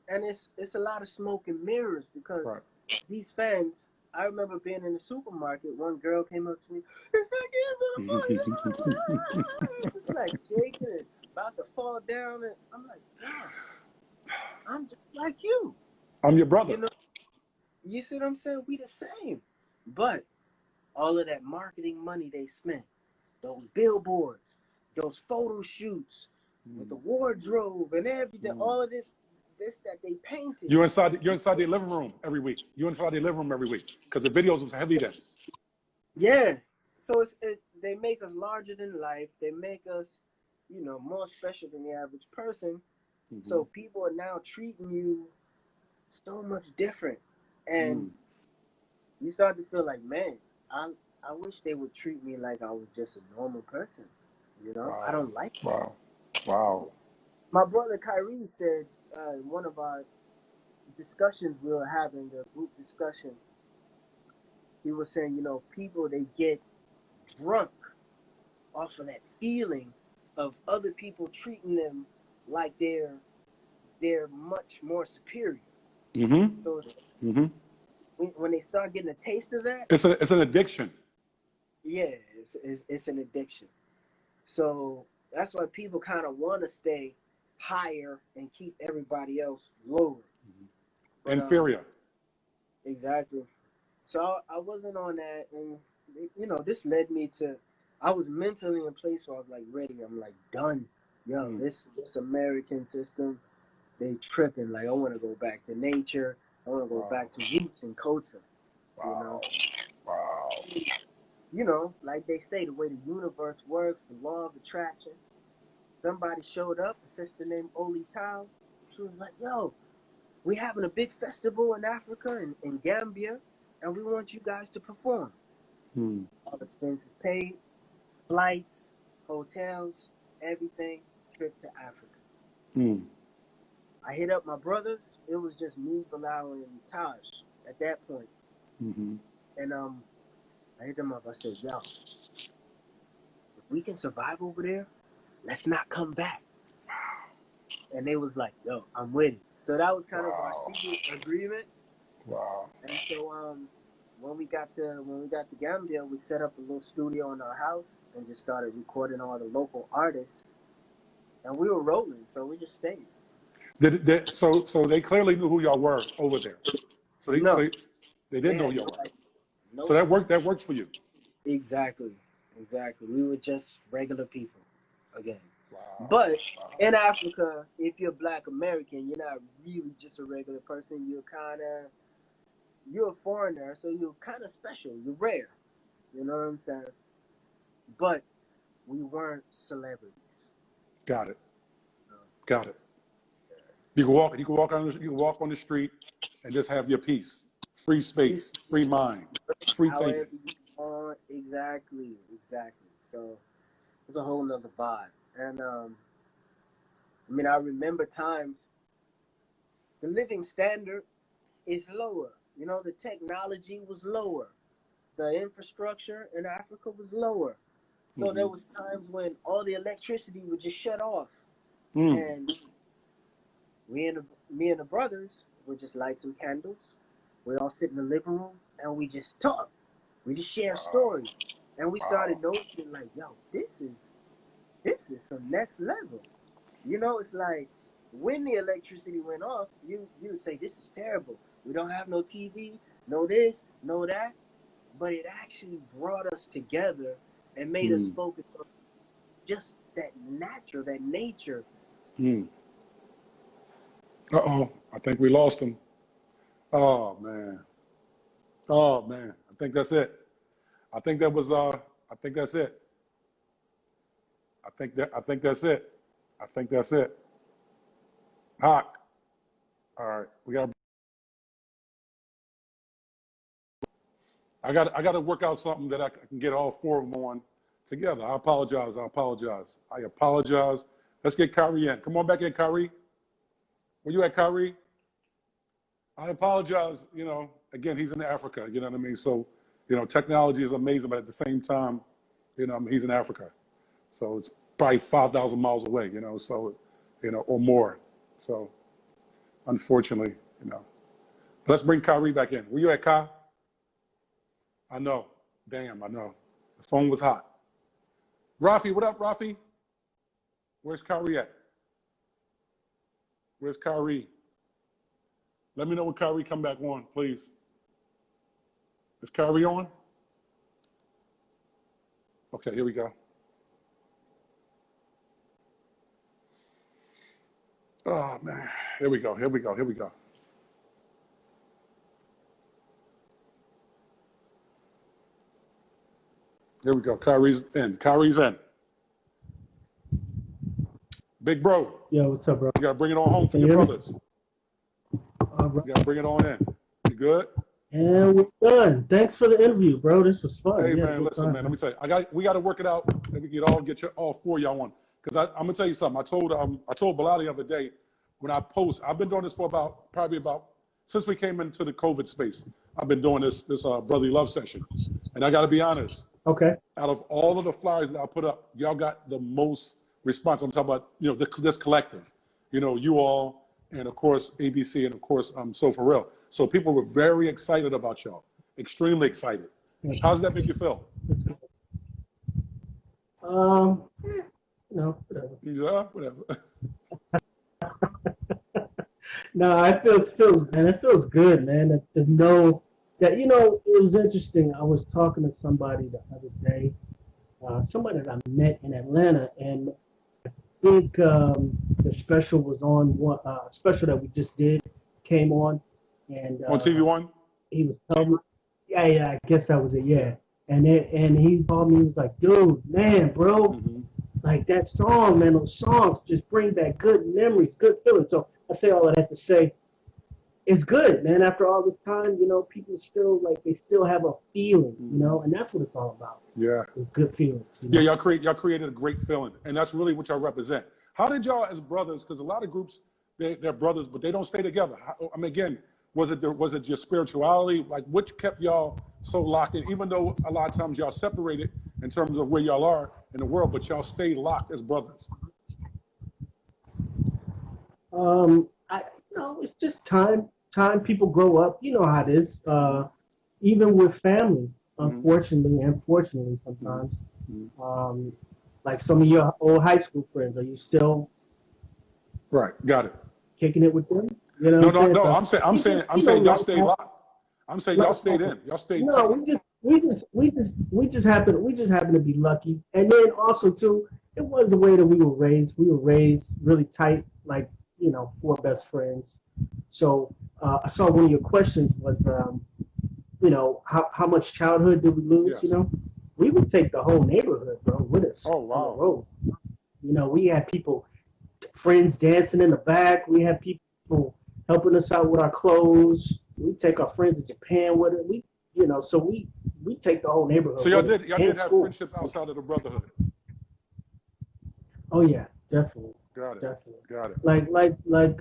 And it's a lot of smoke and mirrors because Right. these fans, I remember being in the supermarket, one girl came up to me, it's like shaking and about to fall down, and I'm like, God, I'm just like you. I'm your brother. You know, you see what I'm saying? We the same. But all of that marketing money they spent, those billboards, those photo shoots, with the wardrobe and everything, all of this that they painted. You're inside their living room every week. You're inside their living room every week because the videos was heavy then. Yeah. So they make us larger than life. They make us, you know, more special than the average person. So people are now treating you so much different. And you start to feel like, man, I wish they would treat me like I was just a normal person. You know, Wow. I don't like it. Wow. Wow. My brother Kyrie said in one of our discussions we were having, the group discussion, he was saying, you know, people, they get drunk off of that feeling of other people treating them like they're much more superior. So when they start getting a taste of that, It's an addiction. yeah, it's an addiction. So that's why people kind of want to stay higher and keep everybody else lower. But, Inferior. Exactly. So I wasn't on that, and you know, this led me to, I was mentally in a place where I was like ready. I'm like done. Yo, this American system, they tripping. Like, I want to go back to nature. I want to go back to roots and culture. You know. Wow. You know, like they say, the way the universe works, the law of attraction. somebody showed up, a sister named Oli Tao. She was like, yo, we having a big festival in Africa, in Gambia, and we want you guys to perform. All expenses paid, flights, hotels, everything, trip to Africa. I hit up my brothers. It was just me, Bilal, and Taj at that point. And I hit them up. I said, yo, if we can survive over there, let's not come back. And they was like, yo, I'm with it. So that was kind of our secret agreement. Wow. And so when we got to Gambia, we set up a little studio in our house and just started recording all the local artists. And we were rolling, so we just stayed. So they clearly knew who y'all were over there. So they, No. so they didn't know had y'all. no idea. Nope. So that worked for you. Exactly. We were just regular people again. Wow. But in Africa, if you're Black American, you're not really just a regular person. You're a foreigner, so you're kind of special. You're rare. You know what I'm saying? But we weren't celebrities. Got it. You can walk on the street and just have your peace, free space, free mind, free However thinking. you want, exactly. So it's a whole nother vibe. And I remember times the living standard is lower. You know, the technology was lower. The infrastructure in Africa was lower. So there was times when all the electricity would just shut off. And me and the brothers would just light some candles. We'd all sit in the living room and we just talk. We just share stories. And we started noticing like, yo, this is some next level. You know, it's like when the electricity went off, you would say, this is terrible. We don't have no TV, no this, no that. But it actually brought us together and made us focus on just that nature. Uh-oh, I think we lost him. Oh man. I think that's it. I think that's it. I think that's it. Hawk. All right, I got to work out something that I can get all four of them on together. I apologize. Let's get Kyrie in. Come on back in, Kyrie. Where you at, Kyrie? I apologize. You know, again, he's in Africa. You know what I mean? So, you know, technology is amazing, but at the same time, you know, he's in Africa. So it's probably 5,000 miles away, you know, so, you know, or more. So, unfortunately, you know. Let's bring Kyrie back in. Where you at, Kai? I know. Damn, I know. The phone was hot. Rafi, what up, Rafi? Where's Kyrie at? Where's Kyrie? Let me know when Kyrie come back on, please. Is Kyrie on? Okay, here we go. Oh, man. Here we go. Kyrie's in. Big bro. Yo, what's up, bro? You gotta bring it on home for Can you your hear me? brothers. All right. You gotta bring it on in. You good? And we're done. Thanks for the interview, bro. This was fun. Hey Yeah, man, good listen, time. man. Let me tell you, we got to work it out. That we can all get all four of y'all on. Because I'm gonna tell you something. I told Bilal the other day when I post. I've been doing this for probably about since we came into the COVID space. I've been doing this brotherly love session, and I got to be honest. Okay. Out of all of the flyers that I put up, y'all got the most response. I'm talking about, you know, this collective. You know, you all, and of course ABC, and of course So For Real. So people were very excited about y'all. Extremely excited. How does that make you feel? No, whatever. Yeah, whatever. No, it feels good, man. To know that, you know, it was interesting. I was talking to somebody the other day, somebody that I met in Atlanta, and I think the special was on one special that we just did came on, and On TV One. he was telling me, yeah, I guess that was it, yeah. And he called me. He was like, "Dude, man, bro, like that song, man, those songs just bring back good memories, good feelings. So I say all of that to say, it's good, man. After all this time, you know, people still like they still have a feeling, you know, and that's what it's all about. Yeah. It's good feelings. You know? Yeah, y'all created a great feeling, and that's really what y'all represent. How did y'all, as brothers, because a lot of groups, they're brothers, but they don't stay together. I mean, again, was it your spirituality? Like, what kept y'all so locked in? Even though a lot of times y'all separated in terms of where y'all are in the world, but y'all stay locked as brothers. It's just time. Time people grow up. You know how it is. Even with family, unfortunately and fortunately, sometimes. Like some of your old high school friends, are you still Right. Got it. kicking it with them? You know No. what I'm saying y'all stayed locked. I'm saying y'all stayed in. Y'all stayed No, tight. we just happen to be lucky, and then also too, it was the way that we were raised. We were raised really tight, like, you know, 4 best friends. So I saw one of your questions was, you know, how much childhood did we lose? Yes. You know, we would take the whole neighborhood, bro, with us. Oh, wow. On the road. You know, we had people, friends dancing in the back. We had people helping us out with our clothes. We take our friends to Japan with it. We, you know, so we take the whole neighborhood. So y'all with us. did And have school. friendships outside of the brotherhood. Oh yeah, definitely. Got it. Definitely. Got it. Like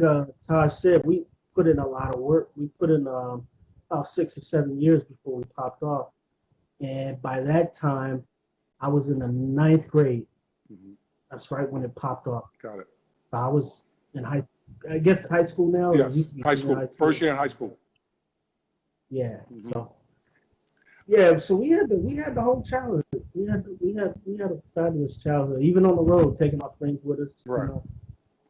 Taj said, we put in a lot of work. We put in about 6 or 7 years before we popped off. And by that time, I was in the 9th grade. That's right when it popped off. Got it. I was in high school now. Yes. It used to be High junior school. First year in high school. Yeah. So we had the whole childhood. We had a fabulous childhood. Even on the road, taking our friends with us. Right. You know,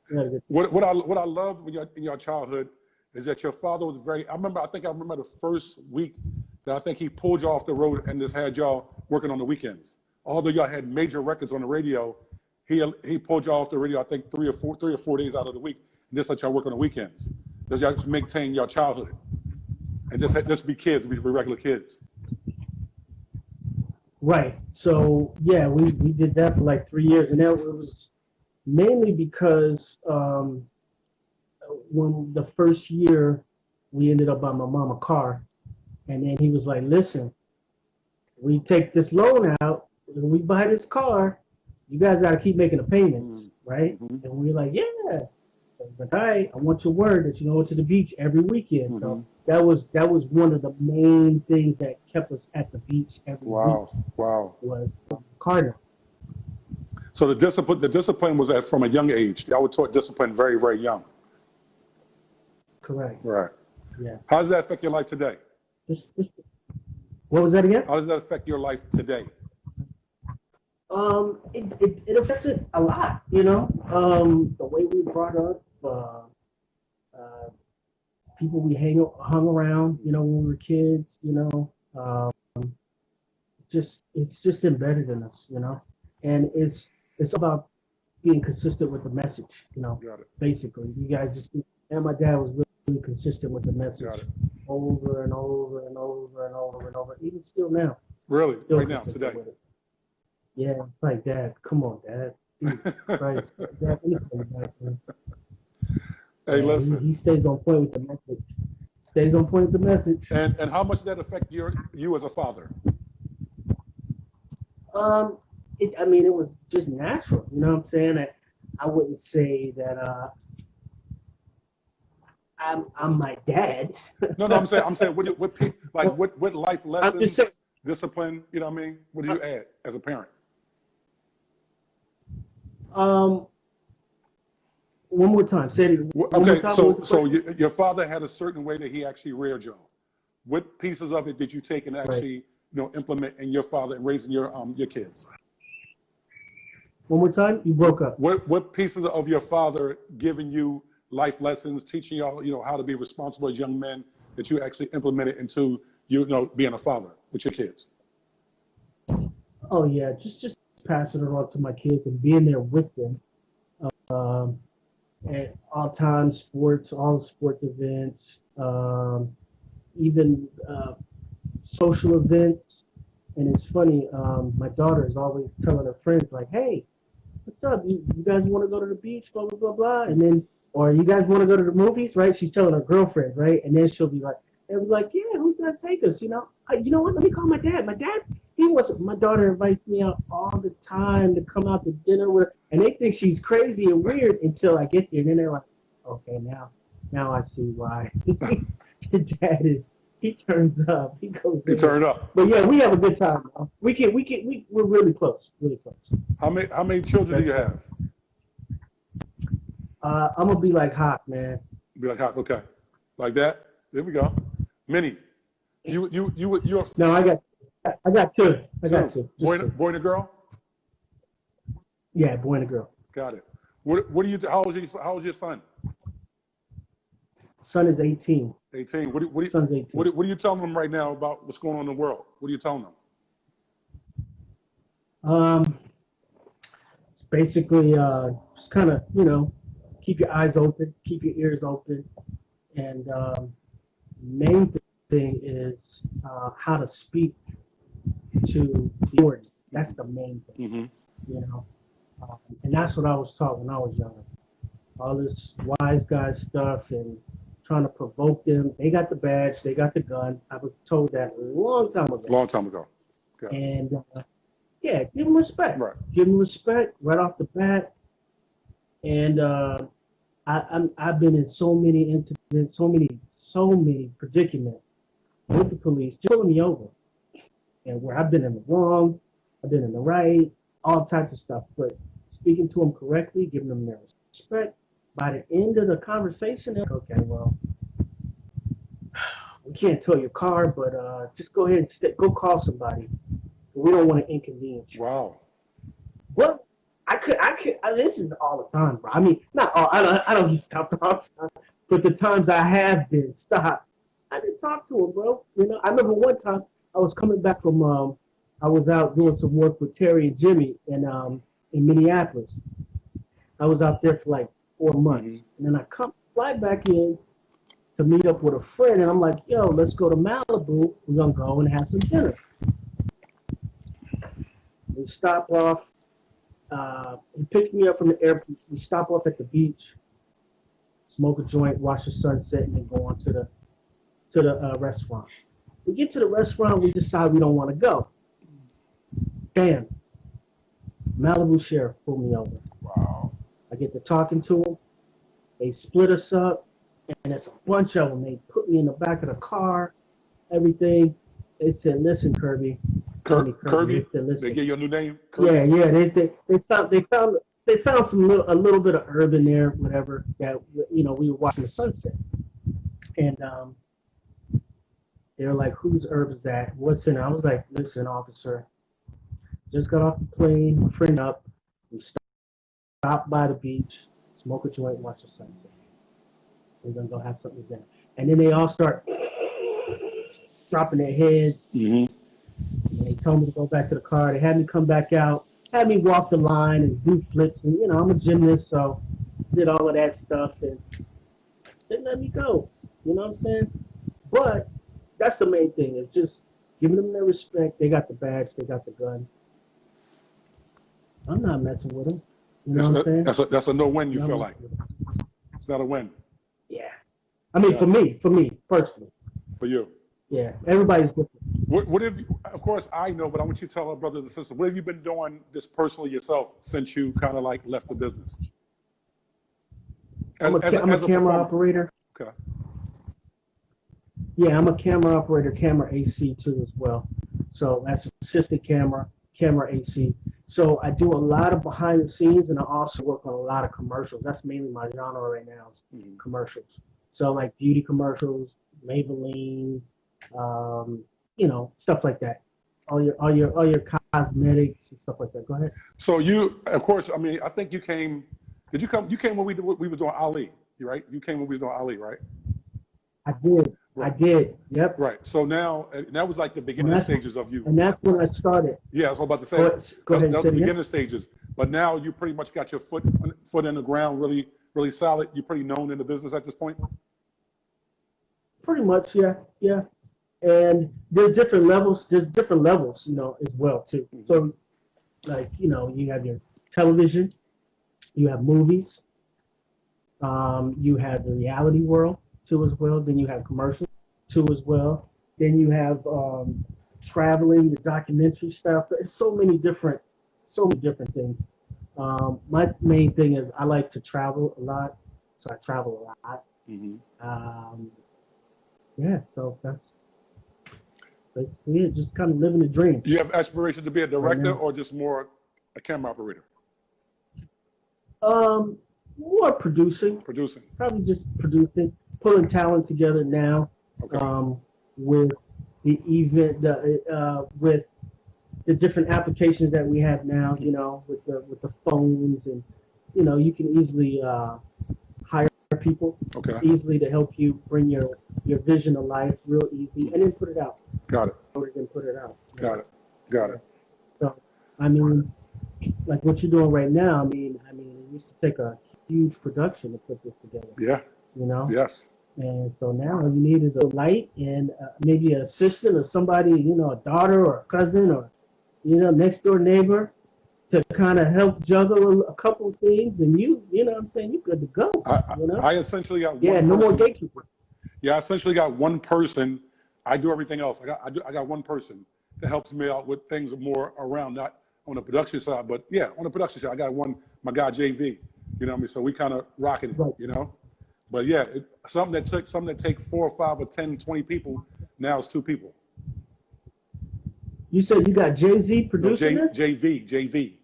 we had a good What I loved when in your childhood is that your father was very. I remember the first week that I think he pulled you off the road and just had y'all working on the weekends. Although y'all had major records on the radio, he pulled y'all off the radio. I think 3 or 4 days out of the week, and just let y'all work on the weekends. Just y'all just maintain your childhood and just be kids, be regular kids. Right. So yeah, we did that for like 3 years, and that was mainly because when the first year we ended up buying my mom a car, and then he was like, "Listen, we take this loan out, and we buy this car. You guys got to keep making the payments, right?" And we were like, "Yeah." But all right, I want your word that you go to the beach every weekend. So that was one of the main things that kept us at the beach every week. Wow. Was car note. So the discipline was from a young age. Y'all were taught discipline very, very young. Correct. Right. Yeah. How does that affect your life today? What was that again? How does that affect your life today? It affects it a lot, you know. The way we brought up, people we hung around, you know, when we were kids, you know. It's just embedded in us, you know. And it's about being consistent with the message, you know. Got it. Basically, you guys and my dad was really consistent with the message. Got it. Over and over and over and over and over, even still now. Really? Still Right now, consistent today? with it. Yeah, it's like, Dad, come on, Dad. Jesus Christ. Dad, anything back, man. Hey, Yeah, listen. He stays on point with the message. Stays on point with the message. And how much did that affect you as a father? It was just natural. You know what I'm saying? I wouldn't say that I'm my dad. No, I'm saying what life lessons, I'm just saying. discipline, you know what I mean? What do you add as a parent? One more time. Say it. One more Okay, time. so your father had a certain way that he actually reared y'all. What pieces of it did you take and actually, implement in your father and raising your kids? One more time. You broke up. What pieces of your father giving you life lessons, teaching y'all, how to be responsible as young men that you actually implemented into being a father with your kids? Oh yeah, just passing it on to my kids and being there with them. At all times, all the sports events, even social events. And it's funny, my daughter is always telling her friends, like, "Hey, what's up? You guys want to go to the beach? Blah blah blah blah. And then, or you guys want to go to the movies? Right? She's telling her girlfriend, right? And then she'll be like, yeah, who's gonna take us? You know what? Let me call my dad. My dad, my daughter invites me out all the time to come out to dinner with her, and they think she's crazy and weird until I get there. And then they're like, okay, now I see why. Your dad he turns up. He goes. You turn up. But yeah, we have a good time. We're really close, really close. How many children do you have? I'm gonna be like Hawk, man. Be like, okay, like that. There we go. Minnie, you're No, I got two. I got two. Boy, Just two. boy and a girl. Yeah, boy and a girl. Got it. What do you? How old is your son? Son is 18. 18. What Son's 18. What are you telling them right now about what's going on in the world? What are you telling them? Basically, just kind of, keep your eyes open, keep your ears open, and main thing is how to speak to the audience. That's the main thing, and that's what I was taught when I was younger. All this wise guy stuff and trying to provoke them. They got the badge, they got the gun. I was told that a long time ago. Long time ago. Okay. And yeah, give them respect. Right. Give them respect right off the bat. And I've been in so many incidents, so many predicaments with the police, just pulling me over. And where I've been in the wrong, I've been in the right, all types of stuff. But speaking to them correctly, giving them their respect. By the end of the conversation, they're like, okay, well, we can't tow your car, but just go ahead and go call somebody. We don't want to inconvenience you. Wow. Well, I could. This is all the time, bro. I mean, not all. I don't get stopped all the time, but the times I have been stopped, I didn't talk to him, bro. I remember one time I was coming back from. I was out doing some work with Terry and Jimmy in Minneapolis. I was out there for like 4 months, and then I fly back in to meet up with a friend, and I'm like, yo, let's go to Malibu. We're gonna go and have some dinner. We stop off. He picked me up from the airport. We stop off at the beach, smoke a joint, watch the sunset, and then go on to the restaurant. We get to the restaurant. We decide we don't want to go. Damn. Malibu sheriff pulled me over. Wow. I get to talking to them. They split us up, and it's a bunch of them. They put me in the back of the car, everything. They said, "Listen, Kirby." Kirby. Said, "Listen." They gave you a new name. Kirby? Yeah. They found a little bit of urban there, whatever. That we were watching the sunset, and they were like, "Whose herb is that? What's in it?" I was like, "Listen, officer, just got off the plane, my friend up. We stopped by the beach, smoke a joint, watch the sunset. We're gonna go have something to dinner." And then they all start dropping their heads. Mm-hmm. And they told me to go back to the car. They had me come back out, had me walk the line and do flips. And I'm a gymnast, so did all of that stuff, and they let me go. You know what I'm saying? But that's the main thing, is just giving them their respect. They got the badge, they got the gun. I'm not messing with them. You know what I'm saying? That's a no-win, you I'm feel not like. messing with them. It's not a win Yeah. I mean, Yeah. for me, personally. for you. Yeah. Everybody's different. What have you, of course I know, but I want you to tell our brothers and sisters, what have you been doing this personally yourself since you kind of like left the business? I'm a camera performer. operator. Okay. Yeah, I'm a camera operator, camera AC too as well. So that's assistant camera AC. So I do a lot of behind the scenes, and I also work on a lot of commercials. That's mainly my genre right now, is commercials. So like beauty commercials, Maybelline, stuff like that. All your cosmetics and stuff like that. Go ahead. So you, of course, I mean, I think you came. Did you come? You came when we was doing Ali, right? You came when we was doing Ali, right? I did. Right. I did. Yep. Right. So now, and that was like the beginning stages of you. And that's when I started. Yeah, I was about to say. Go ahead and that was say the it again. beginning stages. But now you pretty much got your foot in the ground, really, really solid. You're pretty known in the business at this point. Pretty much, yeah. And there's different levels. There's different levels, as well too. So, like, you have your television, You have movies. You have the reality world too as well. Then you have commercials too as well. Then you have traveling, the documentary stuff. It's so many different things. My main thing is I like to travel a lot, so I travel a lot. Yeah, so that's basically it. Just kind of living the dream. You have aspirations to be a director now. or just more a camera operator? More producing. Producing. Probably just producing, pulling talent together now. Okay. With the with the different applications that we have now, you know, with the phones, and you know, you can easily hire people Okay. easily to help you bring your vision to life real easy, and then put it out. Got it. Then put it out. Got it. Got it. So, I mean, like what you're doing right now. I mean, it used to take a huge production to put this together. Yeah. You know. Yes. And so now all you need is a light and maybe an assistant or somebody, you know, a daughter or a cousin or, you know, next door neighbor to kind of help juggle a couple of things. And you know what I'm saying? You're good to go. You know? I essentially got one Yeah, no more gatekeeper. Yeah, I essentially got one person. I do everything else. I got one person that helps me out with things more around, not on the production side, but yeah, on the production side, I got my guy JV. You know what I mean? So we kind of rocking it, Right. you know? But yeah, something that take 4 or 5 or 10, 20 people, now it's 2 people. You said you got Jay-Z No, producing it? JV.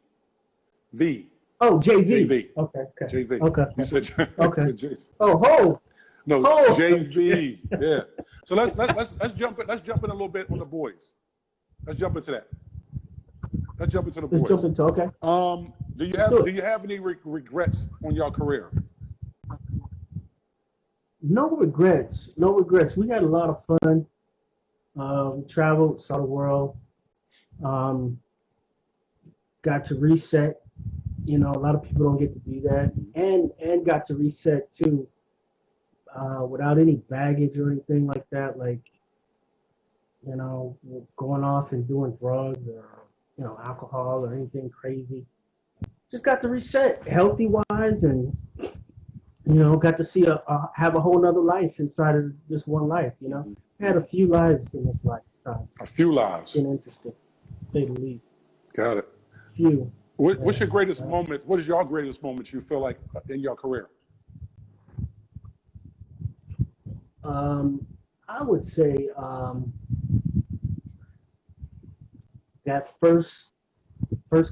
V. Oh, JV. JV. Okay. JV. Okay. You said, Okay. you said Jason. Oh, ho. No, Oh. JV. Yeah. So let's jump in a little bit on the boys. Let's jump into that. Let's jump into the boys. Let's jump into, okay. Do you have any regrets on your career? No regrets. No regrets. We had a lot of fun. Traveled, saw the world. Got to reset. You know, a lot of people don't get to do that, and got to reset too, without any baggage or anything like that. Like, you know, going off and doing drugs or, you know, alcohol or anything crazy. Just got to reset, healthy wise, and you know, got to see have a whole nother life inside of this one life. You know, had a few lives in this lifetime. A few lives. Been interesting, to say the least. Got it. Few. What's your greatest moment? What is your greatest moment you feel like in your career? I would say that first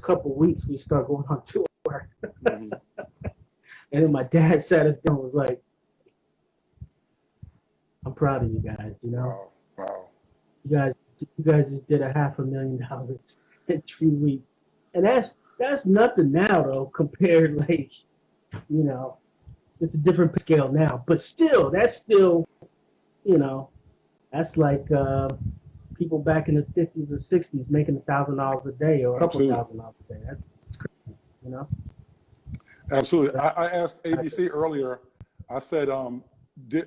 couple weeks we start going on tour, Mhm. and then my dad sat us down and was like, "I'm proud of you guys. You know, Wow. you guys just did $500,000 in 3 weeks, and that's nothing now though compared, like, you know, it's a different scale now, but still, that's still, you know, that's like people back in the 50s or 60s making $1,000 a day or a couple Absolutely. $1,000 a day. That's crazy, you know. Absolutely. I asked ABC earlier. I said,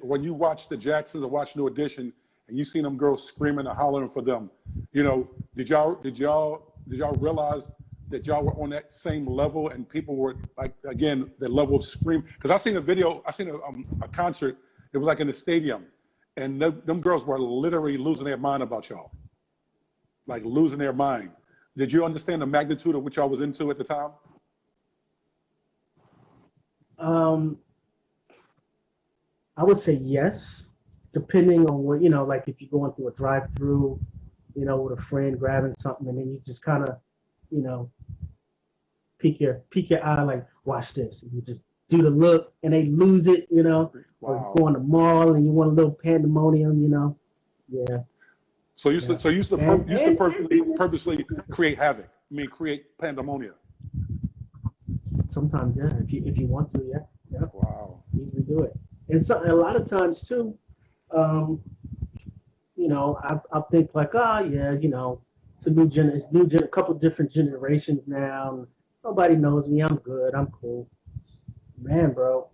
when you watch the Jacksons or watch New Edition, and you seen them girls screaming and hollering for them, you know, did y'all realize that y'all were on that same level, and people were like, again, the level of scream? Because I seen a video, I seen a concert. It was like in a stadium, and them girls were literally losing their mind about y'all, like losing their mind. Did you understand the magnitude of what y'all was into at the time? I would say yes, depending on what, you know, like if you're going through a drive-through, you know, with a friend grabbing something, and then you just kind of, you know, peek your eye, like, watch this. And you just do the look, and they lose it, you know. Wow. Or go on the mall, and you want a little pandemonium, you know. Yeah. So you used to purposely create havoc. I mean, create pandemonium. Sometimes, yeah. If you want to, yeah. Wow. Easily do it. And so a lot of times too, you know, I think like, yeah, you know, it's a couple different generations now. Nobody knows me. I'm good. I'm cool. Man, bro,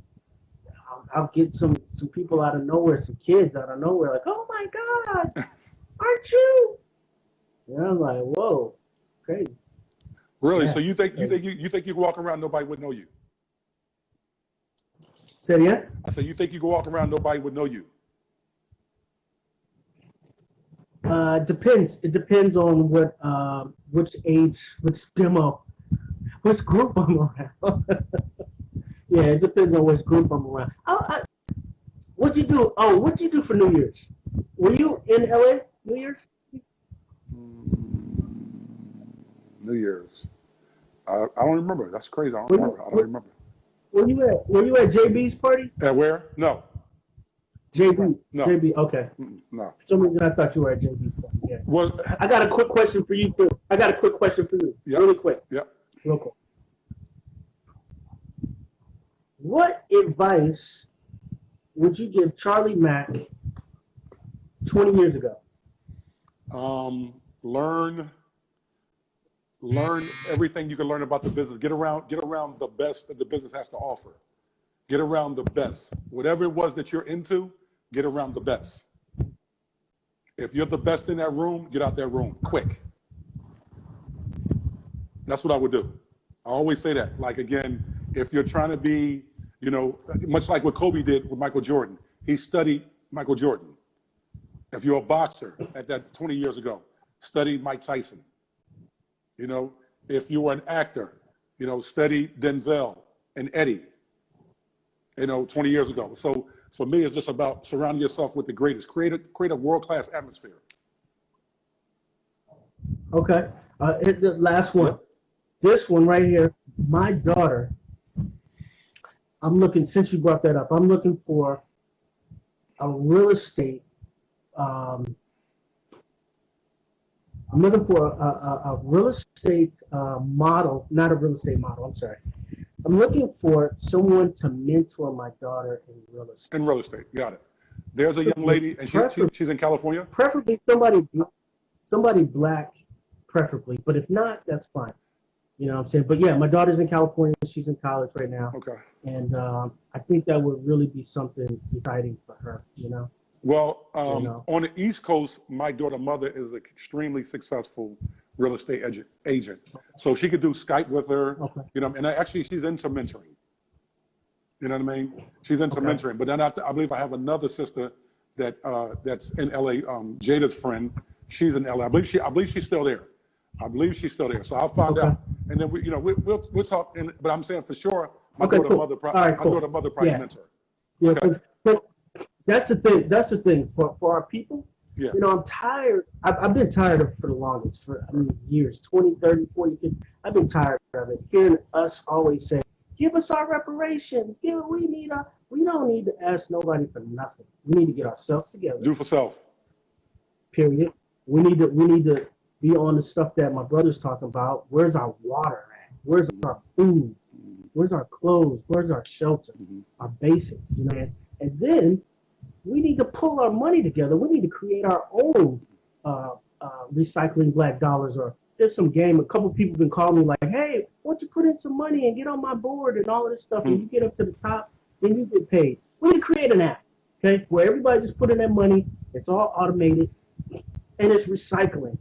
I'll get some people out of nowhere, some kids out of nowhere, like, oh my God, aren't you? And I'm like, whoa, crazy. Really? Yeah. So you think you can walk around, nobody would know you? Say it again? I said, you think you could walk around, nobody would know you? Depends. It depends on what, which age, which demo, which group I'm around. Yeah, it depends on which group I'm around. What'd you do? Oh, what'd you do for New Year's? Were you in LA New Year's? New Year's. I don't remember. That's crazy. I don't remember. Were you at JB's party? At where? No. JB. No. JB. Okay. No. For some reason I thought you were at JB's party. Yeah. Was I got a quick question for you too. Yep. Really quick. Yep. Real quick. What advice would you give Charlie Mack 20 years ago? Learn everything you can learn about the business. Get around the best that the business has to offer. Get around the best. Whatever it was that you're into, get around the best. If you're the best in that room, get out that room quick. That's what I would do. I always say that. Like, again, if you're trying to be, much like what Kobe did with Michael Jordan, he studied Michael Jordan. If you're a boxer at that 20 years ago, study Mike Tyson. If you were an actor, study Denzel and Eddie, 20 years ago. So for me, it's just about surrounding yourself with the greatest. Create a world-class atmosphere. Okay. The last one. Yep. This one right here. My daughter, since you brought that up, I'm looking for a real estate, I'm looking for a real estate model, not a real estate model, I'm sorry. I'm looking for someone to mentor my daughter in real estate. In real estate, got it. There's a young lady, and she's in California. Preferably somebody black, preferably. But if not, that's fine. You know what I'm saying? But yeah, my daughter's in California. She's in college right now. Okay. And I think that would really be something exciting for her, Well, on the East Coast, my daughter's mother is an extremely successful real estate agent. So she could do Skype with her, Okay. And actually she's into mentoring. You know what I mean? She's into Okay. mentoring. But then I believe I have another sister that's in LA, Jada's friend. She's in LA. I believe she's still there. So I'll find Okay. out. And then we'll talk. But I'm saying for sure, my Okay, daughter's cool. mother, All right, cool. probably Yeah. mentor. Yeah, Okay. but that's the thing. For our people, Yeah. I'm tired. I've been tired of it for the longest, years, 20, 30, 40, 50. I've been tired of it. Hearing us always say, give us our reparations. We don't need to ask nobody for nothing. We need to get ourselves together. Do for self. Period. We need to be on the stuff that my brother's talking about. Where's our water at? Where's our food? Where's our clothes? Where's our shelter? Our basics, And then we need to pull our money together. We need to create our own recycling black dollars. Or there's some game. A couple people been calling me like, hey, why don't you put in some money and get on my board and all of this stuff. And you get up to the top, then you get paid. We need to create an app, okay, where everybody just put in their money. It's all automated, and it's recycling.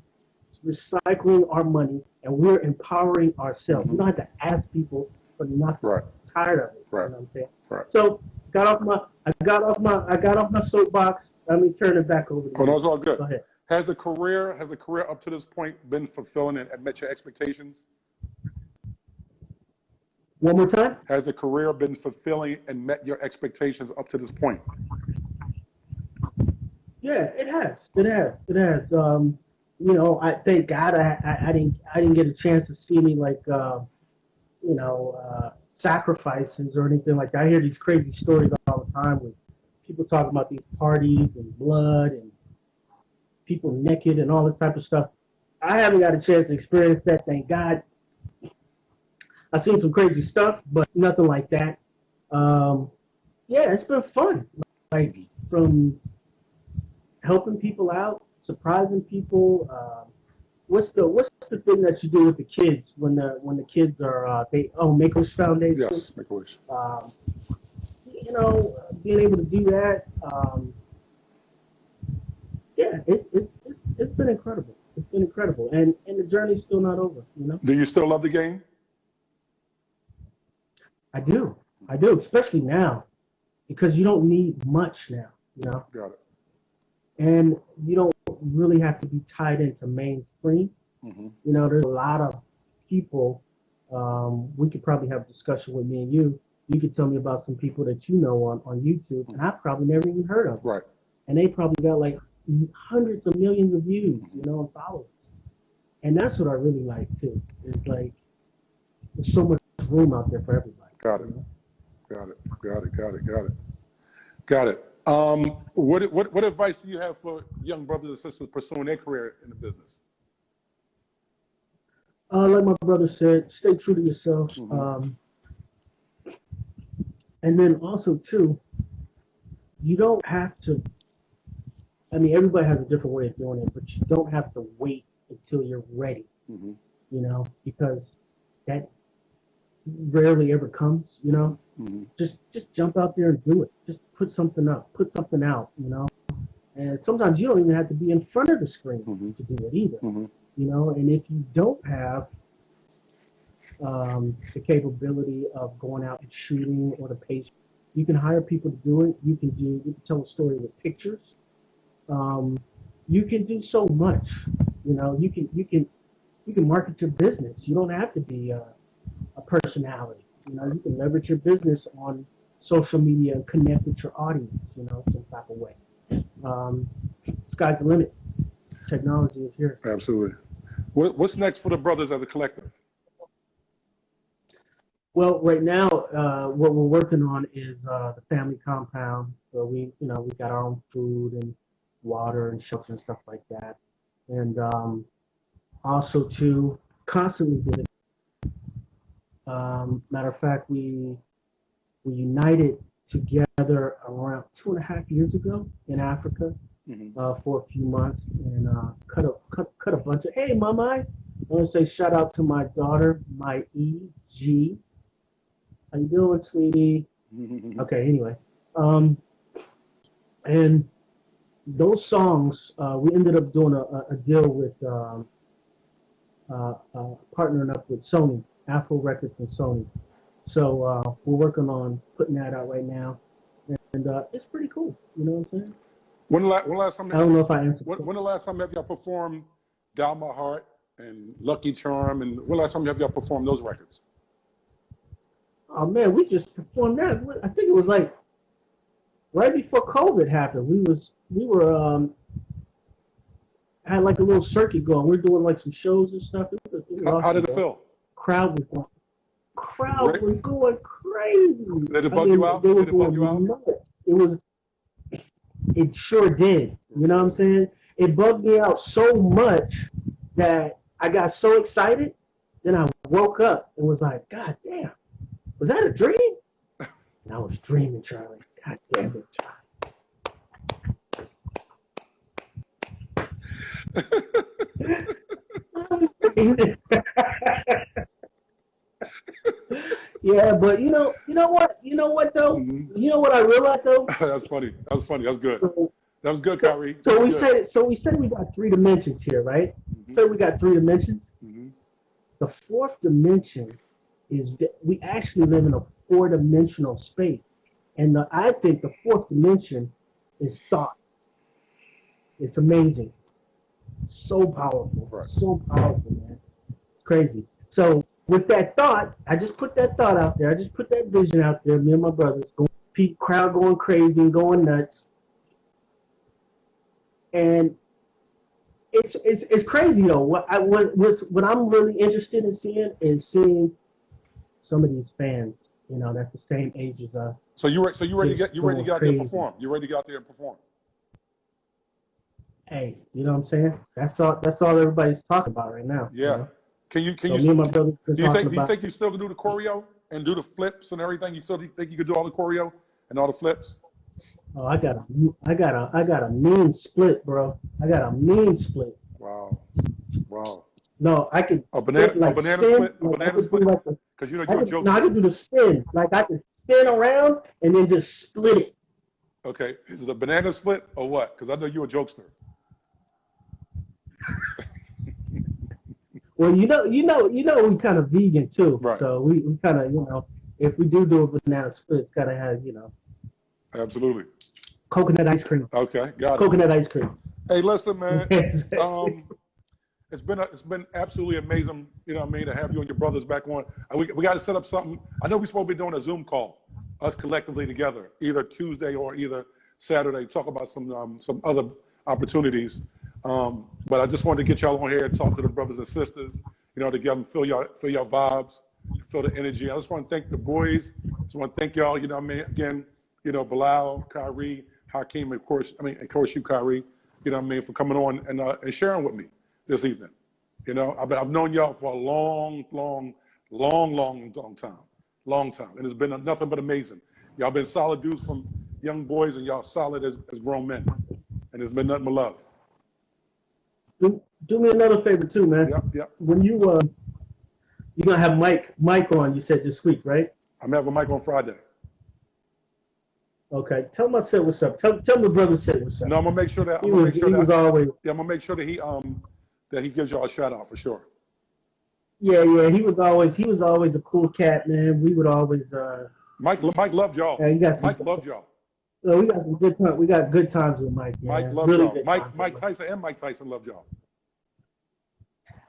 It's recycling our money, and we're empowering ourselves. We don't have to ask people for nothing. Right. I'm tired of it. Right. You know what I'm saying? Right. So I got off my soapbox. Let me turn it back over to you. Oh, no, it's all good. Go ahead. Has the career up to this point been fulfilling and met your expectations? One more time. Has the career been fulfilling and met your expectations up to this point? Yeah, it has. I thank God I didn't get a chance to see any sacrifices or anything like that. I hear these crazy stories all the time with people talking about these parties and blood and people naked and all this type of stuff. I haven't got a chance to experience that, thank God. I've seen some crazy stuff, but nothing like that. Yeah, it's been fun. Like, from helping people out, surprising people. What's the thing that you do with the kids when the kids are Make-A-Wish Foundation? Yes, Make-A-Wish. Being able to do that. Yeah, it's been incredible. It's been incredible, and the journey's still not over. Do you still love the game? I do, especially now. because you don't need much now, you know, Got it. and you don't really have to be tied into mainstream. Mm-hmm. You know, there's a lot of people. We could probably have a discussion with me and you. You could tell me about some people that you know on YouTube, and I probably never even heard of them. Right. And they probably got like hundreds of millions of views, you know, and followers. And that's what I really like too. It's like there's so much room out there for everybody. Got it. You know? Got it. Got it. What advice do you have for young brothers and sisters pursuing their career in the business? Like my brother said, stay true to yourself. Mm-hmm. And then also too, you don't have to. I mean, everybody has a different way of doing it, but you don't have to wait until you're ready. Mm-hmm. You know, because that rarely ever comes. You know, Mm-hmm. just jump out there and do it. Just put something up, put something out. You know, and sometimes you don't even have to be in front of the screen Mm-hmm. to do it either. Mm-hmm. You know, and if you don't have the capability of going out and shooting or the patience, you can hire people to do it. You can tell a story with pictures. You can do so much. You know, you can market your business. You don't have to be a personality. You know, you can leverage your business on social media and connect with your audience. You know, some type of way. Sky's the limit. Technology is here. Absolutely. What's next for the brothers as a collective? Well, right now, what we're working on is the family compound. So we got our own food and water and shelter and stuff like that, and also to constantly visit. Matter of fact, we united together around 2.5 years ago in Africa Mm-hmm. for a few months and cut a bunch of. Hey, Mama, I want to say shout out to my daughter, my EG. How you doing, sweetie? Mm-hmm. Okay, anyway. And those songs, we ended up doing a deal with partnering up with Sony, Afro Records and Sony. So we're working on putting that out right now. And it's pretty cool, you know what I'm saying? When the last time? I don't know if I answered. When the last time have y'all performed "Down My Heart" and "Lucky Charm"? And when the last time have y'all performed those records? Oh man, we just performed that. I think it was like right before COVID happened. We were had like a little circuit going. We were doing like some shows and stuff. It was How awesome, did it bro. feel? Crowd Great. was going crazy. Did it bug you out? They were Did it bug you going out? nuts. It sure did. You know what I'm saying? It bugged me out so much that I got so excited. Then I woke up and was like, God damn, was that a dream? And I was dreaming, Charlie. God damn it, Charlie. Yeah, but you know what though? Mm-hmm. You know what I realized though? That's funny. That was funny. That was good. So, That was good, Kyrie. so we Good. said we got 3 dimensions here, right? Mhm. So we got 3 dimensions. Mhm. The 4th dimension is that we actually live in a 4-dimensional space, and I think the 4th dimension is thought. It's amazing, so powerful, Right. so powerful, man. It's crazy. So with that thought, I just put that thought out there. I just put that vision out there. Me and my brothers, crowd going crazy and going nuts, and it's crazy though. What I'm really interested in seeing is seeing some of these fans, you know, that's the same age as us. So you ready to get out there Crazy. and perform? You ready to get out there and perform? Hey, you know what I'm saying? That's all everybody's talking about right now. Yeah. You know? Can So you me and my brothers been do you talking think about. you still can do the choreo and do the flips and everything? You still think you could do all the choreo and all the flips? Oh, I got a mean split, bro. I got a mean split. Wow. No, I could A banana split, like, split? spin, A like, I banana could do split? like a- Because you know I you're a could, joke. no, I could do the spin. Like I could spin around and then just split it. Okay. Is it a banana split or what? Because I know you're a jokester. Well, you know, we kind of vegan too. Right. So we kind of, if we do a banana split, it's gotta have, Absolutely. Coconut ice cream. Okay, got it. Coconut ice cream. Hey, listen, man. It's been absolutely amazing, you know what I mean, to have you and your brothers back on. We got to set up something. I know we're supposed to be doing a Zoom call, us collectively together, either Tuesday or either Saturday, talk about some other opportunities. But I just wanted to get y'all on here and talk to the brothers and sisters, you know, to get them, feel your vibes, feel the energy. I just want to thank the boys. Just want to thank y'all, you know what I mean, again, you know, Bilal, Kyrie, Hakeem, of course you, Kyrie, you know what I mean, for coming on and sharing with me this evening. You know, I've known y'all for a long time. And it's been nothing but amazing. Y'all been solid dudes from young boys, and y'all solid as grown men. And it's been nothing but love. Do me another favor too, man. Yep. When you're gonna have Mike on, you said this week, right? I'm having Mike on Friday. Okay. Tell him I said what's up. Tell my brother said what's up. No, I'm gonna make sure that He was always. Yeah, I'm gonna make sure that he gives y'all a shout out for sure. Yeah. He was always a cool cat, man. We would always. Mike loved y'all. Yeah, Mike loved y'all. We got some good time. We got good times with Mike. Mike Man. loved Really y'all. good Mike times Tyson and Mike Tyson loved y'all.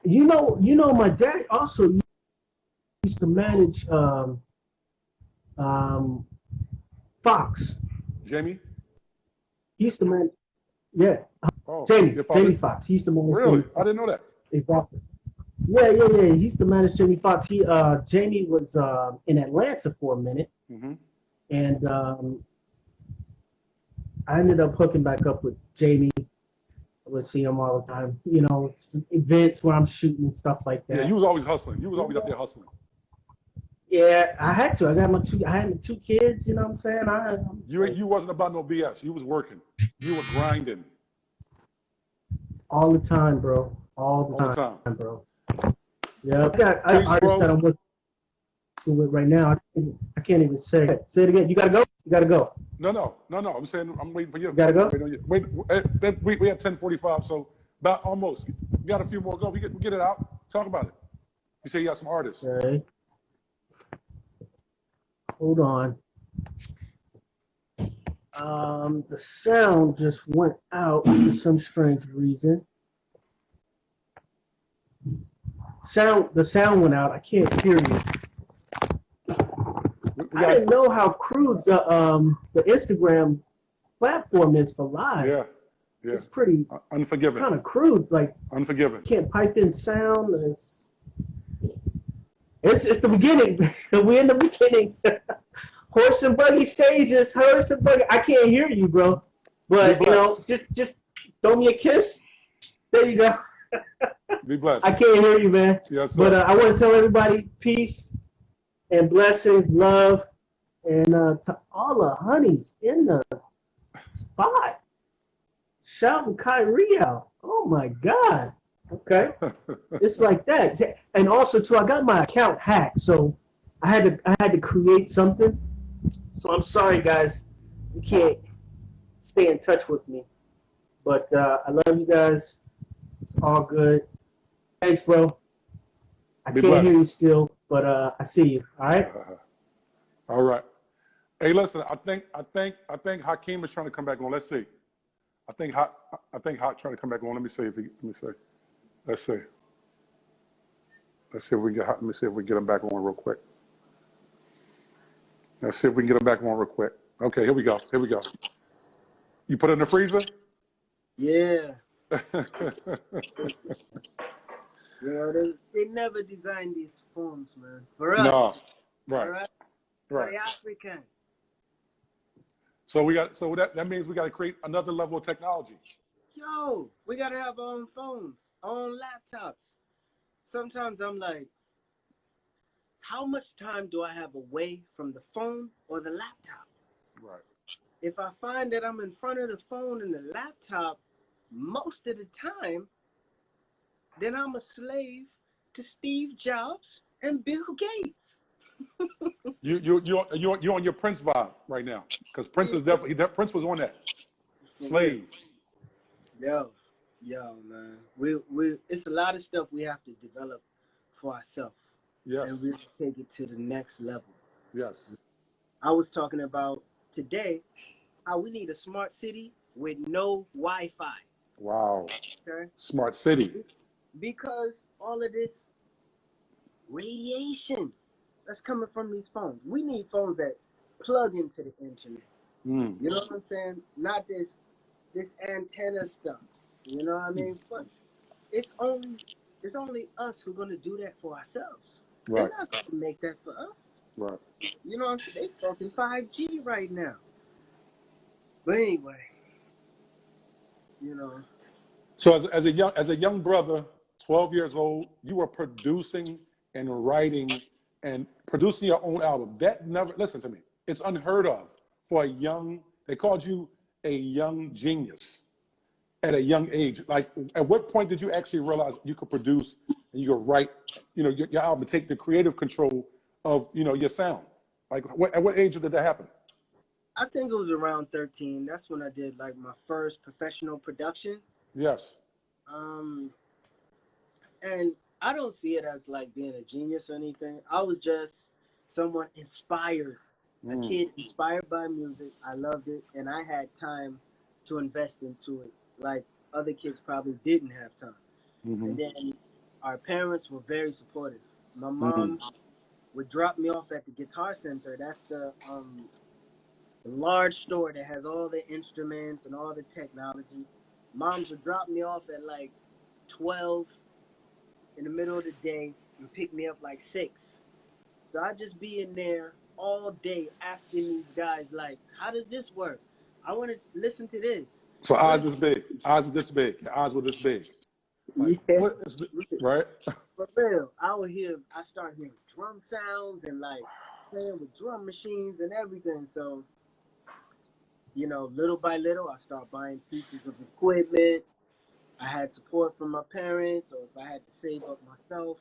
You know, my dad also used to manage Fox. Jamie? He used to manage, yeah. Oh, Jamie Foxx. He used to manage. Really? I didn't know that. Exactly. Yeah. He used to manage Jamie Foxx. Jamie was in Atlanta for a minute, and I ended up hooking back up with Jamie. I would see him all the time. You know, events where I'm shooting and stuff like that. Yeah, you was always hustling. You was always up there hustling. Yeah, I had to. I had my two kids. You know what I'm saying? You wasn't about no BS. You was working. You were grinding. All the time, bro. All the time, bro. Yeah, I got artists that I'm working with right now. I can't even say it. Say it again. You gotta go. You gotta go. No. I'm saying I'm waiting for you. You gotta go. Wait, we had 10:45, so about almost. We got a few more go. We get it out. Talk about it. You say you got some artists. Okay. Hold on. The sound just went out for some strange reason. The sound went out. I can't hear you. I didn't know how crude the Instagram platform is for live. Yeah. It's pretty unforgiving. Kind of crude. Like unforgiving. Can't pipe in sound. It's the beginning. We're in the beginning. Horse and buggy stages. Horse and buggy. I can't hear you, bro. But you know, just throw me a kiss. There you go. Be blessed. I can't hear you, man. Yes, sir. But I want to tell everybody peace and blessings, love, and to all the honeys in the spot. Shouting Kyrie out. Oh my God. Okay. It's like that. And also too, I got my account hacked, so I had to create something. So I'm sorry guys. You can't stay in touch with me. But I love you guys. It's all good. Thanks, bro. I can't hear you still, but I see you. All right. All right. Hey, listen. I think Hakeem is trying to come back on. Let's see. I think Hot trying to come back on. Let me see. Let's see if we get. Let me see if we get him back on real quick. Let's see if we can get him back on real quick. Okay, here we go. You put it in the freezer? Yeah. You know, they never designed these phones, man. For us. No. Right. Right. Right. For the African. So that means we got to create another level of technology. Yo, we gotta have our own phones, our own laptops. Sometimes I'm like, how much time do I have away from the phone or the laptop? Right. If I find that I'm in front of the phone and the laptop most of the time, then I'm a slave to Steve Jobs and Bill Gates. You're on your Prince vibe right now, because Prince is definitely Prince was on that. Slave. Yo, man. We it's a lot of stuff we have to develop for ourselves. Yes. And really take it to the next level. Yes. I was talking about today, how we need a smart city with no Wi-Fi. Wow. Okay, Smart city. because all of this radiation that's coming from these phones. We need phones that plug into the internet. Mm. You know what I'm saying? Not this antenna stuff. You know what I mean? But it's only it's only us who're gonna do that for ourselves. They're Right. not gonna make that for us. Right. You know what I'm saying? They talking 5G right now. But anyway, you know, So as a young brother, 12 years old, you were producing and writing and producing your own album. That never, listen to me, it's unheard of for a young, they called you a young genius at a young age. Like, at what point did you actually realize you could produce and you could write, your album, take the creative control of, your sound? Like, at what age did that happen? I think it was around 13. That's when I did like my first professional production. Yes. Um, and I don't see it as like being a genius or anything. I was just someone inspired, a kid inspired by music. I loved it, and I had time to invest into it, like other kids probably didn't have time. Mm-hmm. And then our parents were very supportive. My Mm-hmm. mom would drop me off at the Guitar Center. That's the large store that has all the instruments and all the technology. Moms would drop me off at like 12 in the middle of the day and pick me up like 6. So I'd just be in there all day asking these guys, like, how does this work? I want to listen to this. So eyes is big. Eyes are this big. Your eyes were this big. Like, Yeah, what is the, right? for real. I start hearing drum sounds and like playing with drum machines and everything. So, little by little, I start buying pieces of equipment. I had support from my parents, or if I had to save up myself.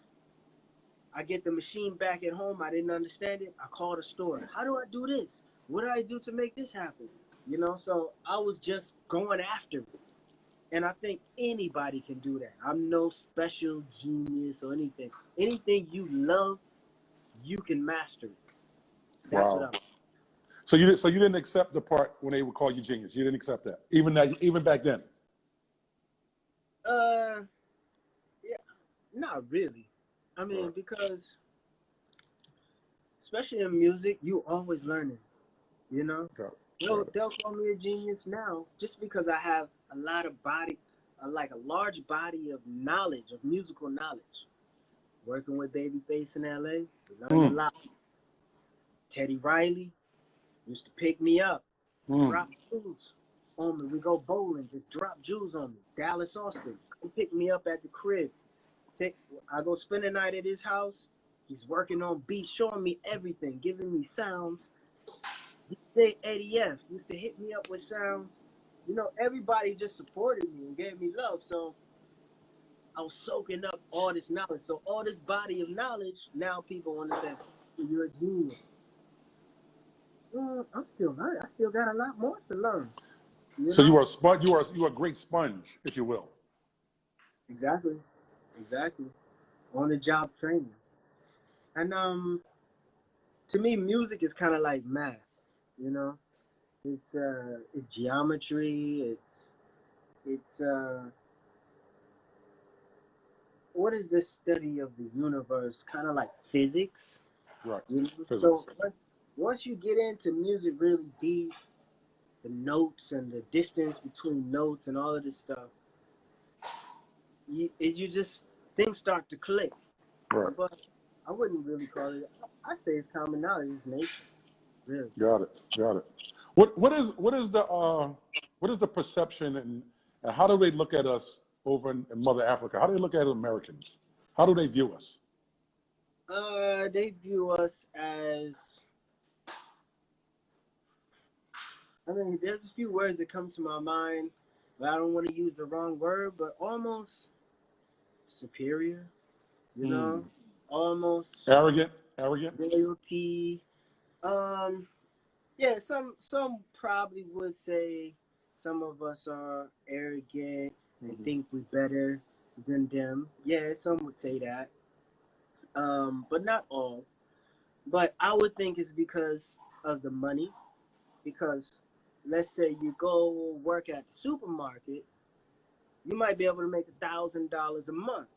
I get the machine back at home. I didn't understand it. I called the store. How do I do this? What do I do to make this happen? So I was just going after it. And I think anybody can do that. I'm no special genius or anything. Anything you love, you can master it. That's Wow. what I'm. So you didn't accept the part when they would call you genius. You didn't accept that, even back then. Yeah, not really. I mean, because especially in music, you always learning. Okay. They'll call me a genius now just because I have a lot of like a large body of knowledge, of musical knowledge. Working with Babyface in LA, we learned a lot. Teddy Riley used to pick me up, drop jewels on me. We go bowling, just drop jewels on me. Dallas Austin, come pick me up at the crib. I go spend the night at his house. He's working on beats, showing me everything, giving me sounds. DJ Eddie F used to hit me up with sounds. Everybody just supported me and gave me love. So I was soaking up all this knowledge. So all this body of knowledge, now people want to say, you're a genius. I'm still learning. I still got a lot more to learn. So you were a sponge. You are a great sponge, if you will. Exactly. On the job training. And to me, music is kind of like math. It's geometry. It's what is this study of the universe? Kind of like physics. Right. So Physics. once you get into music really deep, the notes and the distance between notes and all of this stuff, you just things start to click. Right. But I wouldn't really call it. I say it's common knowledge. It's nature. Really. Got it. What is the perception and how do they look at us over in Mother Africa? How do they look at Americans? How do they view us? They view us as. I mean, there's a few words that come to my mind, but I don't want to use the wrong word, but almost superior, almost arrogant, loyalty. Yeah, some probably would say some of us are arrogant and think we're better than them. Yeah, some would say that. But not all. But I would think it's because of the money, because let's say you go work at the supermarket, you might be able to make $1,000 a month.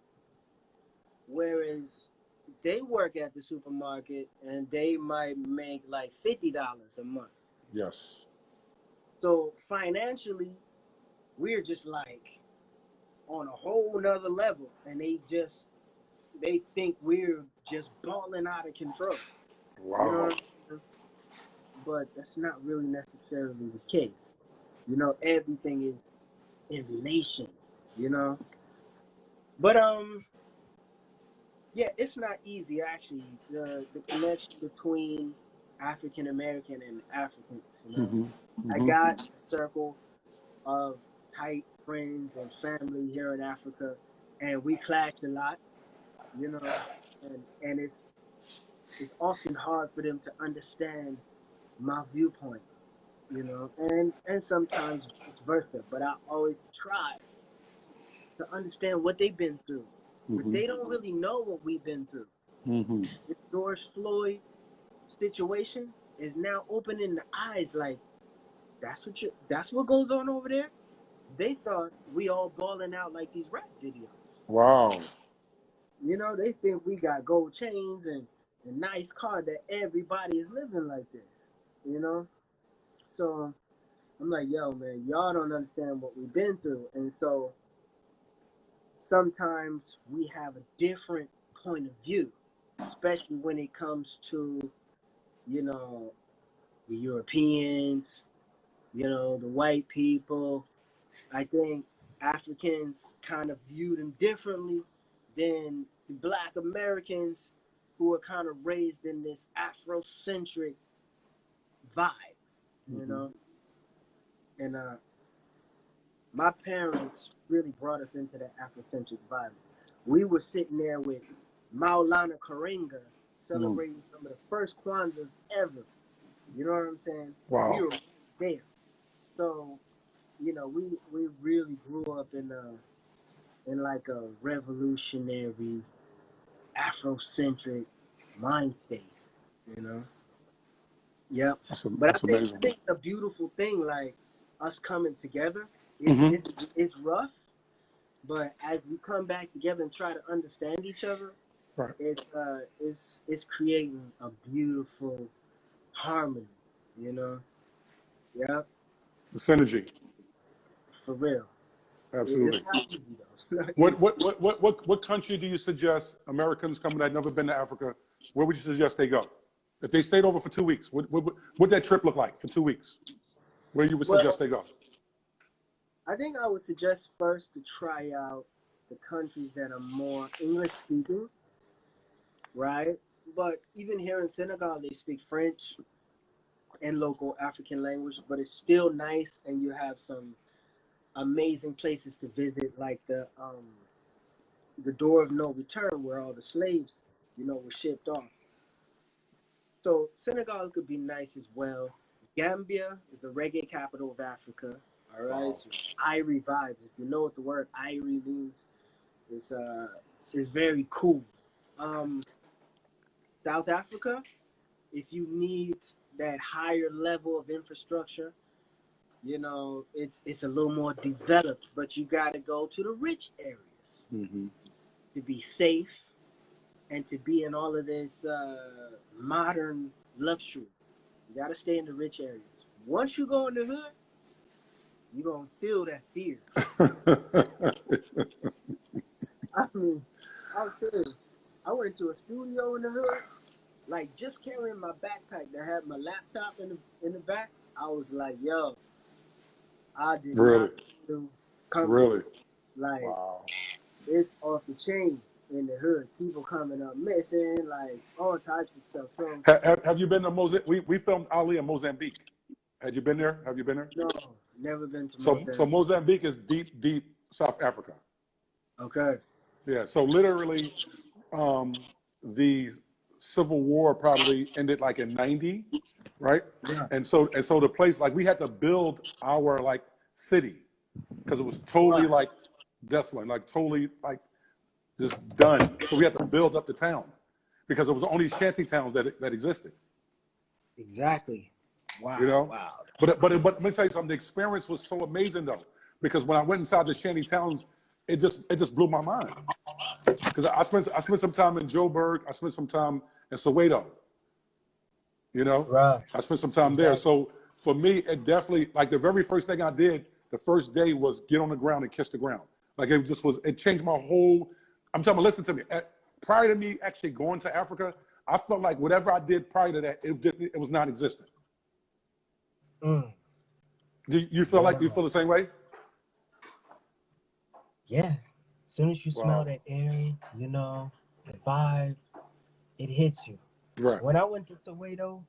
Whereas they work at the supermarket and they might make like $50 a month. Yes. So financially, we're just like on a whole nother level, and they think we're just balling out of control. You know Wow. what I mean? But that's not really necessarily the case. You know, everything is in relation, you know. But yeah, it's not easy actually. The connection between African American and Africans, you know. Mm-hmm. I got a circle of tight friends and family here in Africa, and we clash a lot, you know, and it's often hard for them to understand my viewpoint, you know, and sometimes vice versa. But I always try to understand what they've been through, but Mm-hmm. they don't really know what we've been through. Mm-hmm. The George Floyd situation is now opening the eyes, like that's what goes on over there. They thought we all balling out like these rap videos. Wow. You know, they think we got gold chains and a nice car, that everybody is living like this. You know? So I'm like, yo, man, y'all don't understand what we've been through. And so sometimes we have a different point of view, especially when it comes to, you know, the Europeans, you know, the white people. I think Africans kind of view them differently than the Black Americans, who are kind of raised in this Afrocentric vibe, you know. And my parents really brought us into that Afrocentric vibe. We were sitting there with Maulana Karenga celebrating some of the first Kwanzas ever. You know what I'm saying? Wow. We were there. So, you know, we really grew up in like a revolutionary Afrocentric mind state, you know. Yep. But That's amazing. I think it's a beautiful thing, like us coming together. Mhm. It's rough, but as we come back together and try to understand each other, Right. it's creating a beautiful harmony, you know. Yep, The synergy. for real. Absolutely. It's not easy though. What country do you suggest Americans coming that have never been to Africa, where would you suggest they go? If they stayed over for 2 weeks, what that trip look like for 2 weeks? Where you would suggest they go? I think I would suggest first to try out the countries that are more English speaking, right? But even here in Senegal, they speak French and local African language, but it's still nice, and you have some amazing places to visit, like the Door of No Return, where all the slaves, you know, were shipped off. So Senegal could be nice as well. Gambia is the reggae capital of Africa. All right, Wow. so Irie vibes. If you know what the word Irie means, it's very cool. South Africa, if you need that higher level of infrastructure, you know, it's a little more developed, but you got to go to the rich areas to be safe and to be in all of this modern luxury. You got to stay in the rich areas. Once you go in the hood, you're going to feel that fear. I mean, I'm serious. I went to a studio in the hood, like just carrying my backpack that had my laptop in the back. I was like, yo, I did Really? not feel comfortable. Really? Like, Wow. it's off the chain in the hood. People coming up missing, like all types of stuff. So, Have you been to Mozambique? We filmed Ali in Mozambique. Had you been there? Have you been there? no, never been to So Mozambique. Mozambique is deep South Africa. Okay. Yeah. So literally, the Civil War probably ended like in '90, right? Yeah. And so the place, like, we had to build our like city because it was totally Right. like desolate, like totally like just done. So we had to build up the town because it was only shanty towns that existed. Exactly. Wow. You know? Wow. But let me tell you something. The experience was so amazing though, because when I went inside the shanty towns, it just blew my mind. Because I spent some time in Joburg. I spent some time in Soweto. You know, Right. I spent some time there. So for me, it definitely, like the very first thing I did the first day was get on the ground and kiss the ground. Like it just was, it changed my whole, I'm talking about, listen to me. Prior to me actually going to Africa, I felt like whatever I did prior to that, it was non-existent. Mm. Do you feel like you feel the same way? Yeah. As soon as you Wow. smell that air, you know, the vibe, it hits you. Right. When I went to Soweto,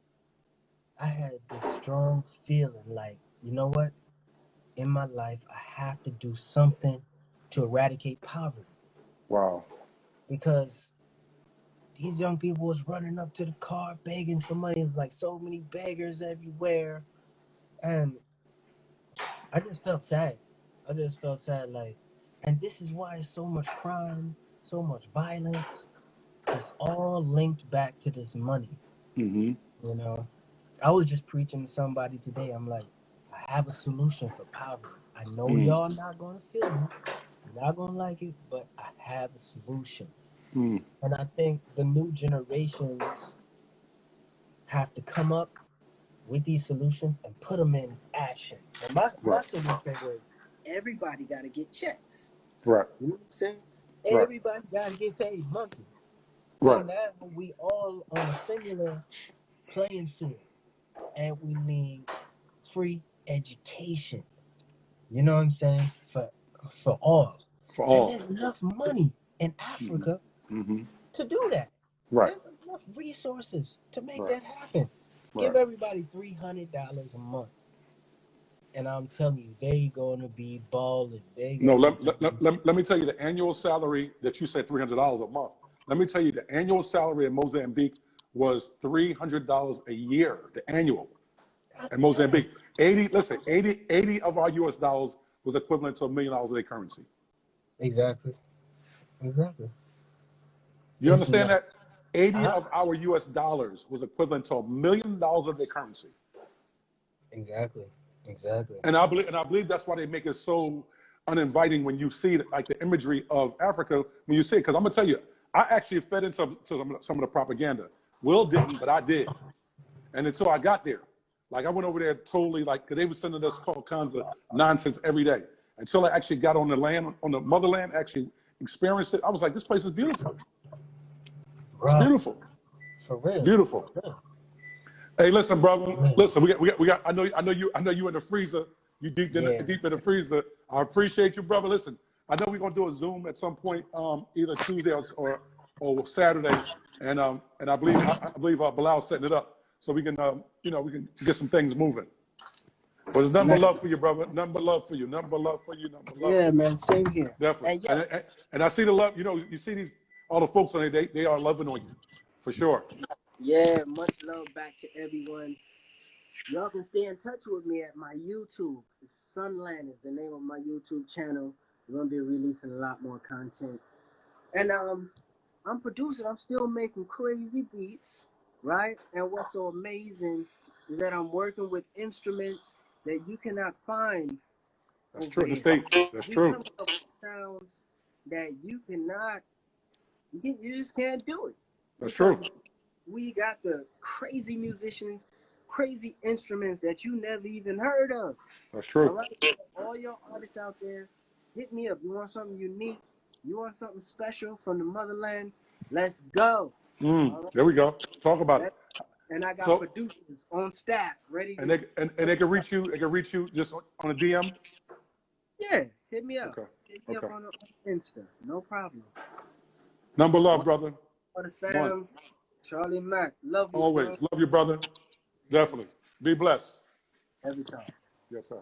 I had this strong feeling like, you know what? In my life, I have to do something to eradicate poverty. Wow. Because these young people was running up to the car begging for money. It was like so many beggars everywhere. And I just felt sad. Like, and this is why so much crime, so much violence. It's all linked back to this money. Mm-hmm. You know, I was just preaching to somebody today. I'm like, I have a solution for poverty. I know y'all not gonna feel me, you're not gonna like it, but I have a solution. Mm. And I think the new generations have to come up with these solutions and put them in action. And my Right. solution was everybody got to get checks. Right. You know what I'm saying? Right. Everybody got to get paid monthly. So Right. now we all on a similar playing field, and we need free education. You know what I'm saying? For all. For And all. there's enough money in Africa Mm-hmm. to do that. Right. There's enough resources to make Right. that happen. Right. Give everybody $300 a month, and I'm telling you, they gonna be balling. No, let me tell you the annual salary that you said $300 a month. Let me tell you the annual salary in Mozambique was $300 a year. The annual in Mozambique. 80 of our US dollars was equivalent to $1 million of their currency. Exactly. You understand not- that? 80 of our US dollars was equivalent to $1 million of their currency. Exactly. And I believe that's why they make it so uninviting when you see like the imagery of Africa when you see it. Because I'm gonna tell you, I actually fed into some of the propaganda. Will didn't, but I did. And until I got there, like I went over there totally like, because they were sending us all kinds of nonsense every day. Until I actually got on the land, on the motherland, actually experienced it, I was like, this place is beautiful. It's beautiful. For real. Beautiful. Hey, listen, brother. Listen, we got. I know you in the freezer. You deep in the freezer. I appreciate you, brother. Listen, I know we're gonna do a Zoom at some point, either Tuesday or Saturday, and I believe Bilal's setting it up so we can we can get some things moving. But there's nothing but love for you, brother. Nothing but love for you. Nothing but love for you. Nothing but love. Yeah, man. Same here. Definitely. And I see the love. You see all the folks on there. They are loving on you, for sure. Yeah, much love back to everyone. Y'all can stay in touch with me at my YouTube. Sunland is the name of my YouTube channel. We're gonna be releasing a lot more content. And I'm producing. I'm still making crazy beats, right? And what's so amazing is that I'm working with instruments that you cannot find. That's true in the States. That's true. Coming up with sounds that you cannot. You just can't do it. That's true. We got the crazy musicians, crazy instruments that you never even heard of. That's true. All right, all your artists out there, hit me up. You want something unique? You want something special from the motherland? Let's go. Right? There we go. Talk about it. And I got producers on staff ready. And they can reach you. They can reach you just on a DM. Yeah, hit me up. Okay. Hit me up on Insta. No problem. Number love, brother. For the fam, Charlie Mack. Love you. Always. Bro. Love you, brother. Definitely. Be blessed. Every time. Yes, sir.